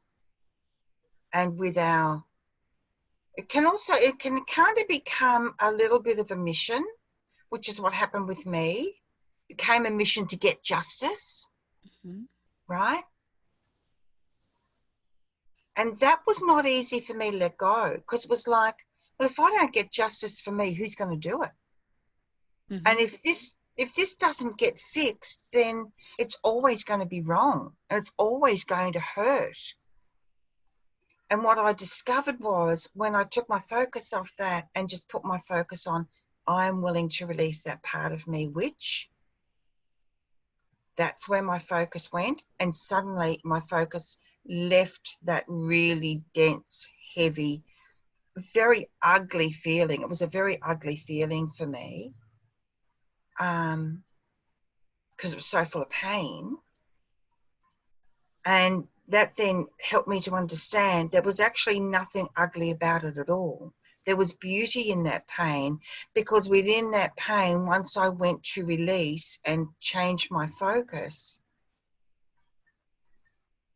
and with our, it can kind of become a little bit of a mission, which is what happened with me. It became a mission to get justice, Mm-hmm. right? And that was not easy for me to let go, because it was like, well, if I don't get justice for me, who's going to do it? Mm-hmm. And if this doesn't get fixed, then it's always going to be wrong and it's always going to hurt. And what I discovered was when I took my focus off that and just put my focus on, I'm willing to release that part of me, which that's where my focus went. And suddenly my focus left that really dense, heavy, very ugly feeling. It was a very ugly feeling for me because it was so full of pain. And that then helped me to understand there was actually nothing ugly about it at all. There was beauty in that pain, because within that pain, once I went to release and change my focus,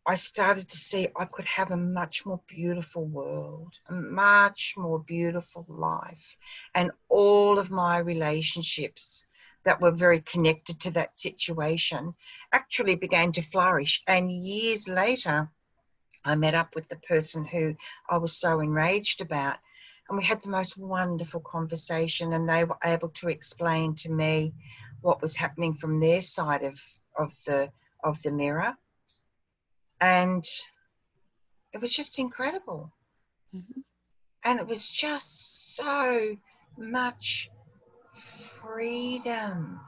I started to see I could have a much more beautiful world, a much more beautiful life. And all of my relationships that were very connected to that situation actually began to flourish. And years later, I met up with the person who I was so enraged about, and we had the most wonderful conversation, and they were able to explain to me what was happening from their side of the mirror. And it was just incredible. Mm-hmm. And it was just so much freedom.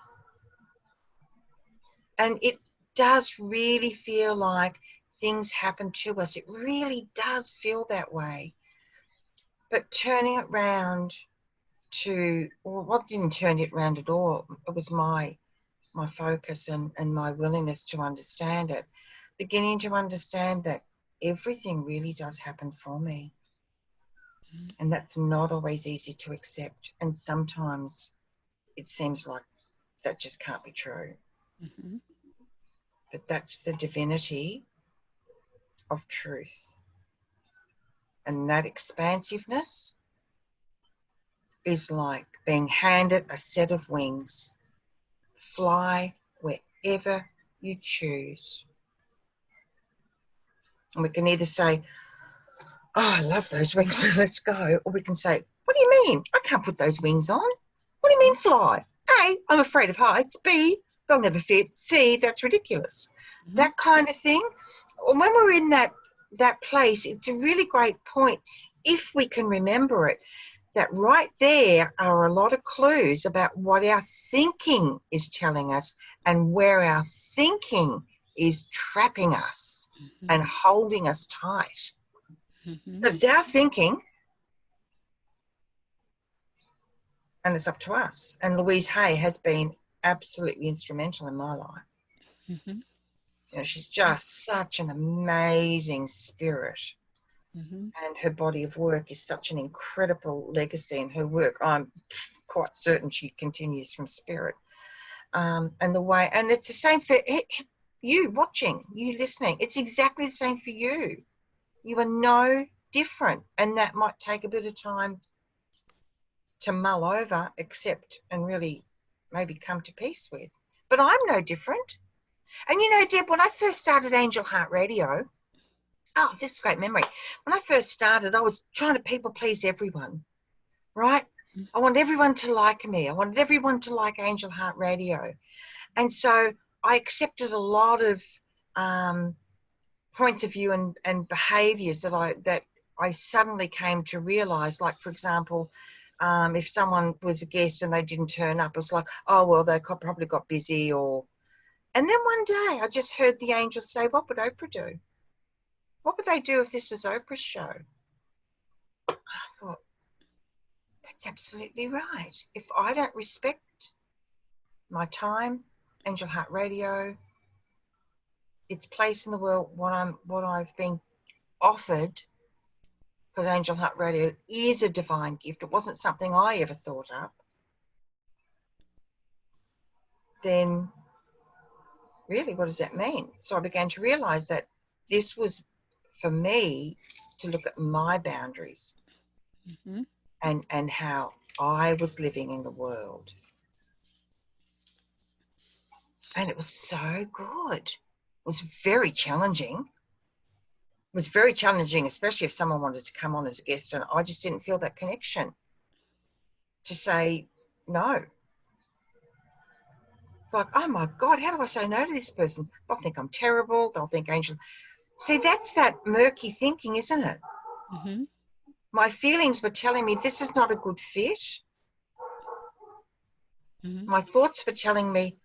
And it does really feel like things happen to us. It really does feel that way. But turning it round to, well, what didn't turn it round at all? It was my focus and my willingness to understand it. Beginning to understand that everything really does happen for me. And that's not always easy to accept. And sometimes it seems like that just can't be true. Mm-hmm. But that's the divinity of truth. And that expansiveness is like being handed a set of wings. Fly wherever you choose. And we can either say, oh, I love those wings, let's go. Or we can say, what do you mean? I can't put those wings on. What do you mean fly? A, I'm afraid of heights. B, they'll never fit. C, that's ridiculous. Mm-hmm. That kind of thing. When we're in that place, it's a really great point, if we can remember it, that right there are a lot of clues about what our thinking is telling us and where our thinking is trapping us and holding us tight. Mm-hmm. Because our thinking, and it's up to us. And Louise Hay has been absolutely instrumental in my life. Mm-hmm. You know, she's just such an amazing spirit. Mm-hmm. And her body of work is such an incredible legacy in her work. I'm quite certain she continues from spirit. And the way, and it's the same for you watching, you listening. It's exactly the same for you. You are no different. And that might take a bit of time to mull over, accept, and really maybe come to peace with. But I'm no different. And you know, Deb, when I first started Angel Heart Radio, oh, this is a great memory. When I first started, I was trying to people please everyone, right? I wanted everyone to like me. I wanted everyone to like Angel Heart Radio. And so I accepted a lot of points of view and behaviours that I suddenly came to realise. Like, for example, if someone was a guest and they didn't turn up, it was like, oh, well, they probably got busy. Or, and then one day I just heard the angels say, what would Oprah do? What would they do if this was Oprah's show? I thought, that's absolutely right. If I don't respect my time, Angel Heart Radio, its place in the world, what I've been offered, because Angel Heart Radio is a divine gift. It wasn't something I ever thought up. Then really, what does that mean? So I began to realize that this was for me to look at my boundaries Mm-hmm. and how I was living in the world. And it was so good. It was very challenging. was very challenging, especially if someone wanted to come on as a guest, and I just didn't feel that connection to say no. It's like, oh my God, how do I say no to this person? They'll think I'm terrible. They'll think Angel. See, that's that murky thinking, isn't it? Mm-hmm. My feelings were telling me this is not a good fit. Mm-hmm. My thoughts were telling me,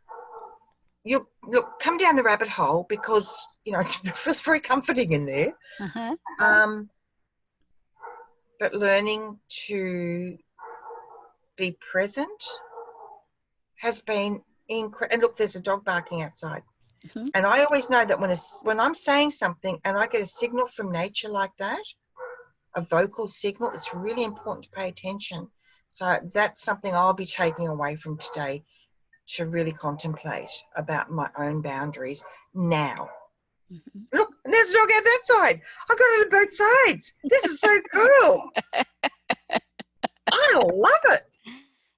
you look, come down the rabbit hole, because it feels very comforting in there. Uh-huh. But learning to be present has been incredible. And look, there's a dog barking outside. Mm-hmm. And I always know that when I'm saying something and I get a signal from nature like that, a vocal signal, it's really important to pay attention. So that's something I'll be taking away from today, to really contemplate about my own boundaries now. Mm-hmm. Look, there's a dog out that side. I got it on both sides. This is so cool. I love it.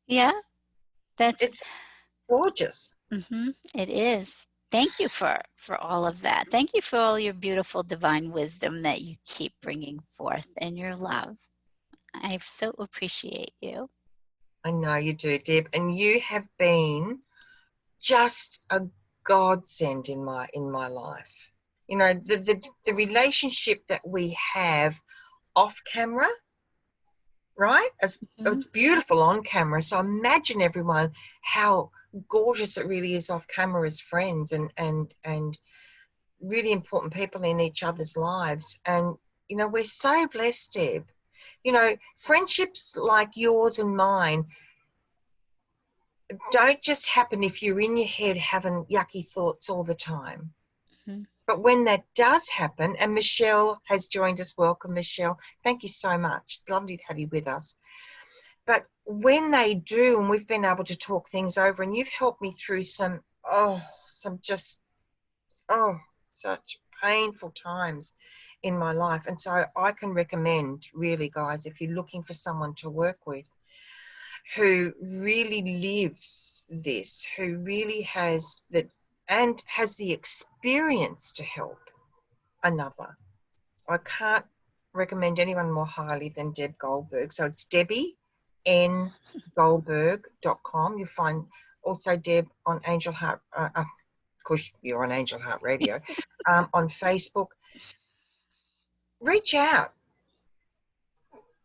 Yeah, that's It's gorgeous. it is. Thank you for all of that. Thank you for all your beautiful divine wisdom that you keep bringing forth, and your love. I so appreciate you. I know you do, Deb, and you have been just a godsend in my life. The relationship that we have off camera, right? Mm-hmm. It's beautiful on camera. So imagine, everyone, how gorgeous it really is off camera as friends and really important people in each other's lives. And we're so blessed, Deb. Friendships like yours and mine don't just happen if you're in your head having yucky thoughts all the time. Mm-hmm. But when that does happen, and Michelle has joined us, welcome, Michelle. Thank you so much. It's lovely to have you with us. But when they do, and we've been able to talk things over, and you've helped me through such painful times in my life. And so I can recommend, really, guys, if you're looking for someone to work with who really lives this, who really has that and has the experience to help another, I can't recommend anyone more highly than Deb Goldberg. So it's DebbieNGoldberg.com. You'll find also Deb on Angel Heart. Of course, you're on Angel Heart Radio. On Facebook, reach out,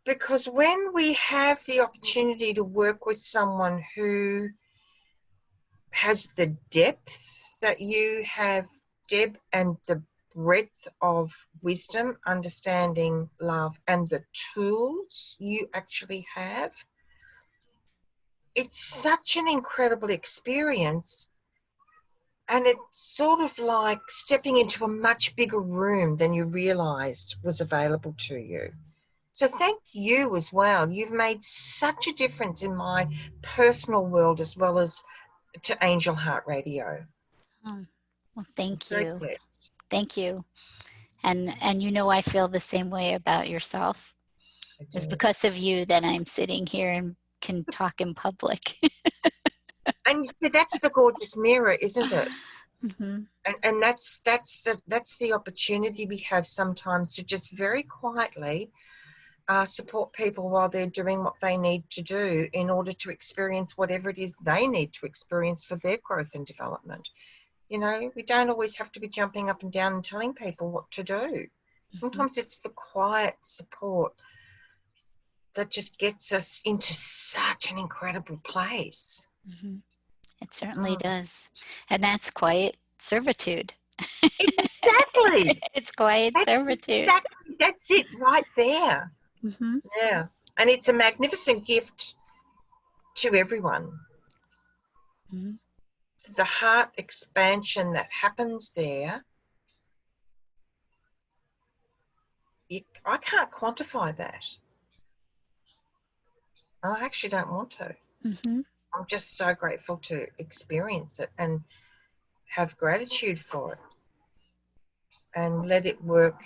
because when we have the opportunity to work with someone who has the depth that you have, Deb, and the breadth of wisdom, understanding, love, and the tools you actually have, it's such an incredible experience. And it's sort of like stepping into a much bigger room than you realized was available to you. So thank you as well. You've made such a difference in my personal world as well as to Angel Heart Radio. Oh, well, I'm thank so you. blessed. Thank you. And I feel the same way about yourself. I It's do. because of you that I'm sitting here and can talk in public. And so that's the gorgeous mirror, isn't it? Mm-hmm. And that's the opportunity we have sometimes to just very quietly support people while they're doing what they need to do in order to experience whatever it is they need to experience for their growth and development. We don't always have to be jumping up and down and telling people what to do. Sometimes it's the quiet support that just gets us into such an incredible place. Mm-hmm. It certainly does. And that's quiet servitude. Exactly. It's quiet servitude. That's it right there. Mm-hmm. Yeah. And it's a magnificent gift to everyone. Mm-hmm. The heart expansion that happens there, I can't quantify that. I actually don't want to. Mm-hmm. I'm just so grateful to experience it and have gratitude for it and let it work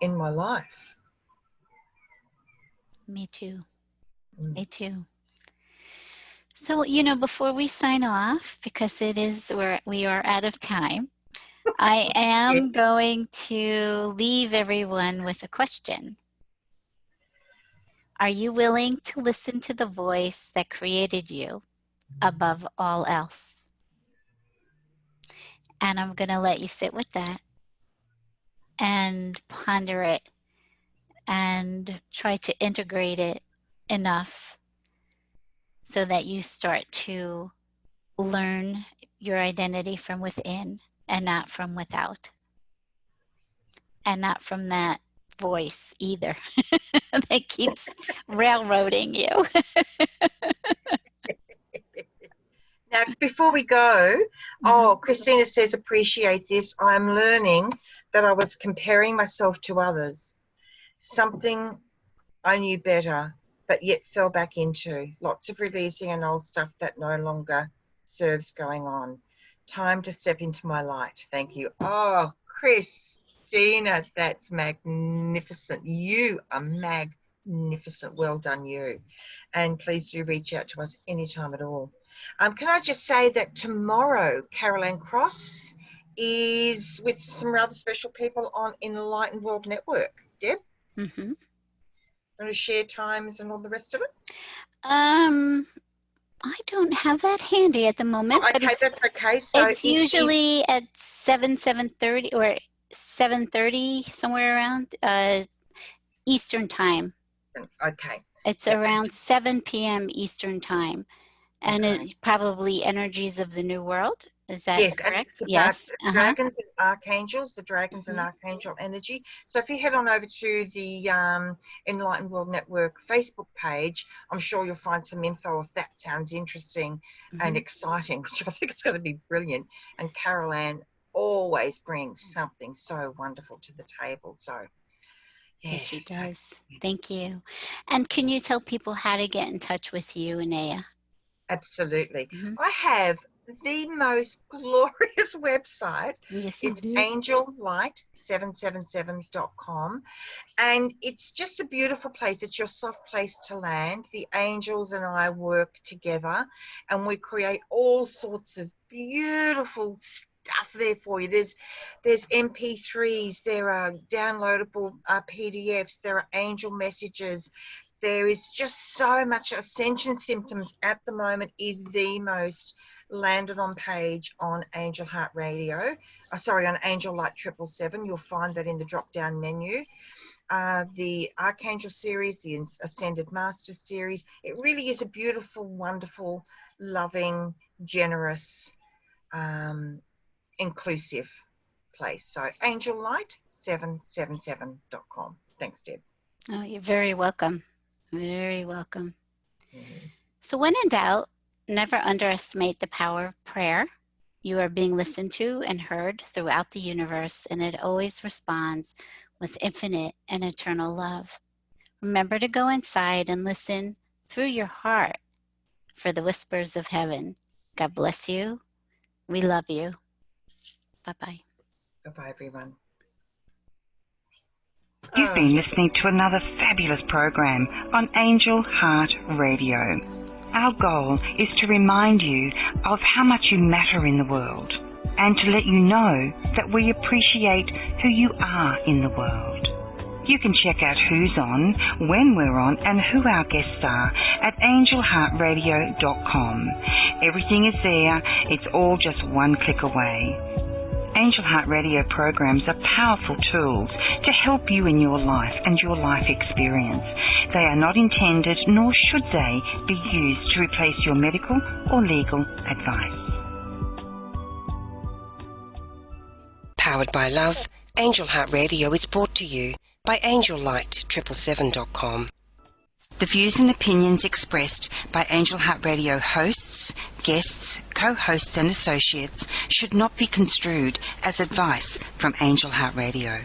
in my life. Me too. Mm. Me too. So, before we sign off, because we are out of time, I am going to leave everyone with a question. Are you willing to listen to the voice that created you above all else? And I'm going to let you sit with that and ponder it and try to integrate it enough so that you start to learn your identity from within and not from without. And not from that voice either that keeps railroading you. Now, before we go, Christina says, appreciate this. I'm learning that I was comparing myself to others. Something I knew better, but yet fell back into. Lots of releasing and old stuff that no longer serves going on. Time to step into my light. Thank you. Oh, Christina, that's magnificent. You are magnificent. Well done, you. And please do reach out to us anytime at all. Can I just say that tomorrow, Caroline Cross is with some rather special people on Enlightened World Network. Deb? Mm-hmm. Want to share times and all the rest of it? I don't have that handy at the moment, Okay, but that's okay. So it's usually at 7:30 or 7:30, somewhere around Eastern time. okay. It's around 7 p.m. Eastern time, and it probably Energies of the New World. Is that Yes, and correct? it's about Yes. dragons and archangels, the dragons and archangel energy. So if you head on over to the Enlightened World Network Facebook page, I'm sure you'll find some info if that sounds interesting and exciting, which I think is going to be brilliant. And Carol Ann always brings something so wonderful to the table. So yes, she does. Thank you. And can you tell people how to get in touch with you, Anayah? Absolutely. I have the most glorious website. Yes, it's you do. angellight777.com, and it's just a beautiful place. It's your soft place to land. The angels and I work together, and we create all sorts of beautiful stuff there for you. There's MP3s, there are downloadable PDFs, there are angel messages. There is just so much. Ascension Symptoms at the moment is the most landed on page on Angel Heart Radio. On Angel Light 777. You'll find that in the drop-down menu. The Archangel series, the Ascended Master series. It really is a beautiful, wonderful, loving, generous, inclusive place. So angellight777.com. Thanks, Deb. Oh, you're very welcome. Very welcome. So when in doubt, never underestimate the power of prayer. You are being listened to and heard throughout the universe, and it always responds with infinite and eternal love. Remember to go inside and listen through your heart for the whispers of heaven. God bless you. We love you. Bye-bye. Bye-bye, everyone. You've been listening to another fabulous program on Angel Heart Radio. Our goal is to remind you of how much you matter in the world and to let you know that we appreciate who you are in the world. You can check out who's on, when we're on, and who our guests are at angelheartradio.com. Everything is there. It's all just one click away. Angel Heart Radio programs are powerful tools to help you in your life and your life experience. They are not intended, nor should they, be used to replace your medical or legal advice. Powered by love, Angel Heart Radio is brought to you by angellight777.com. The views and opinions expressed by Angel Heart Radio hosts, guests, co-hosts and associates should not be construed as advice from Angel Heart Radio.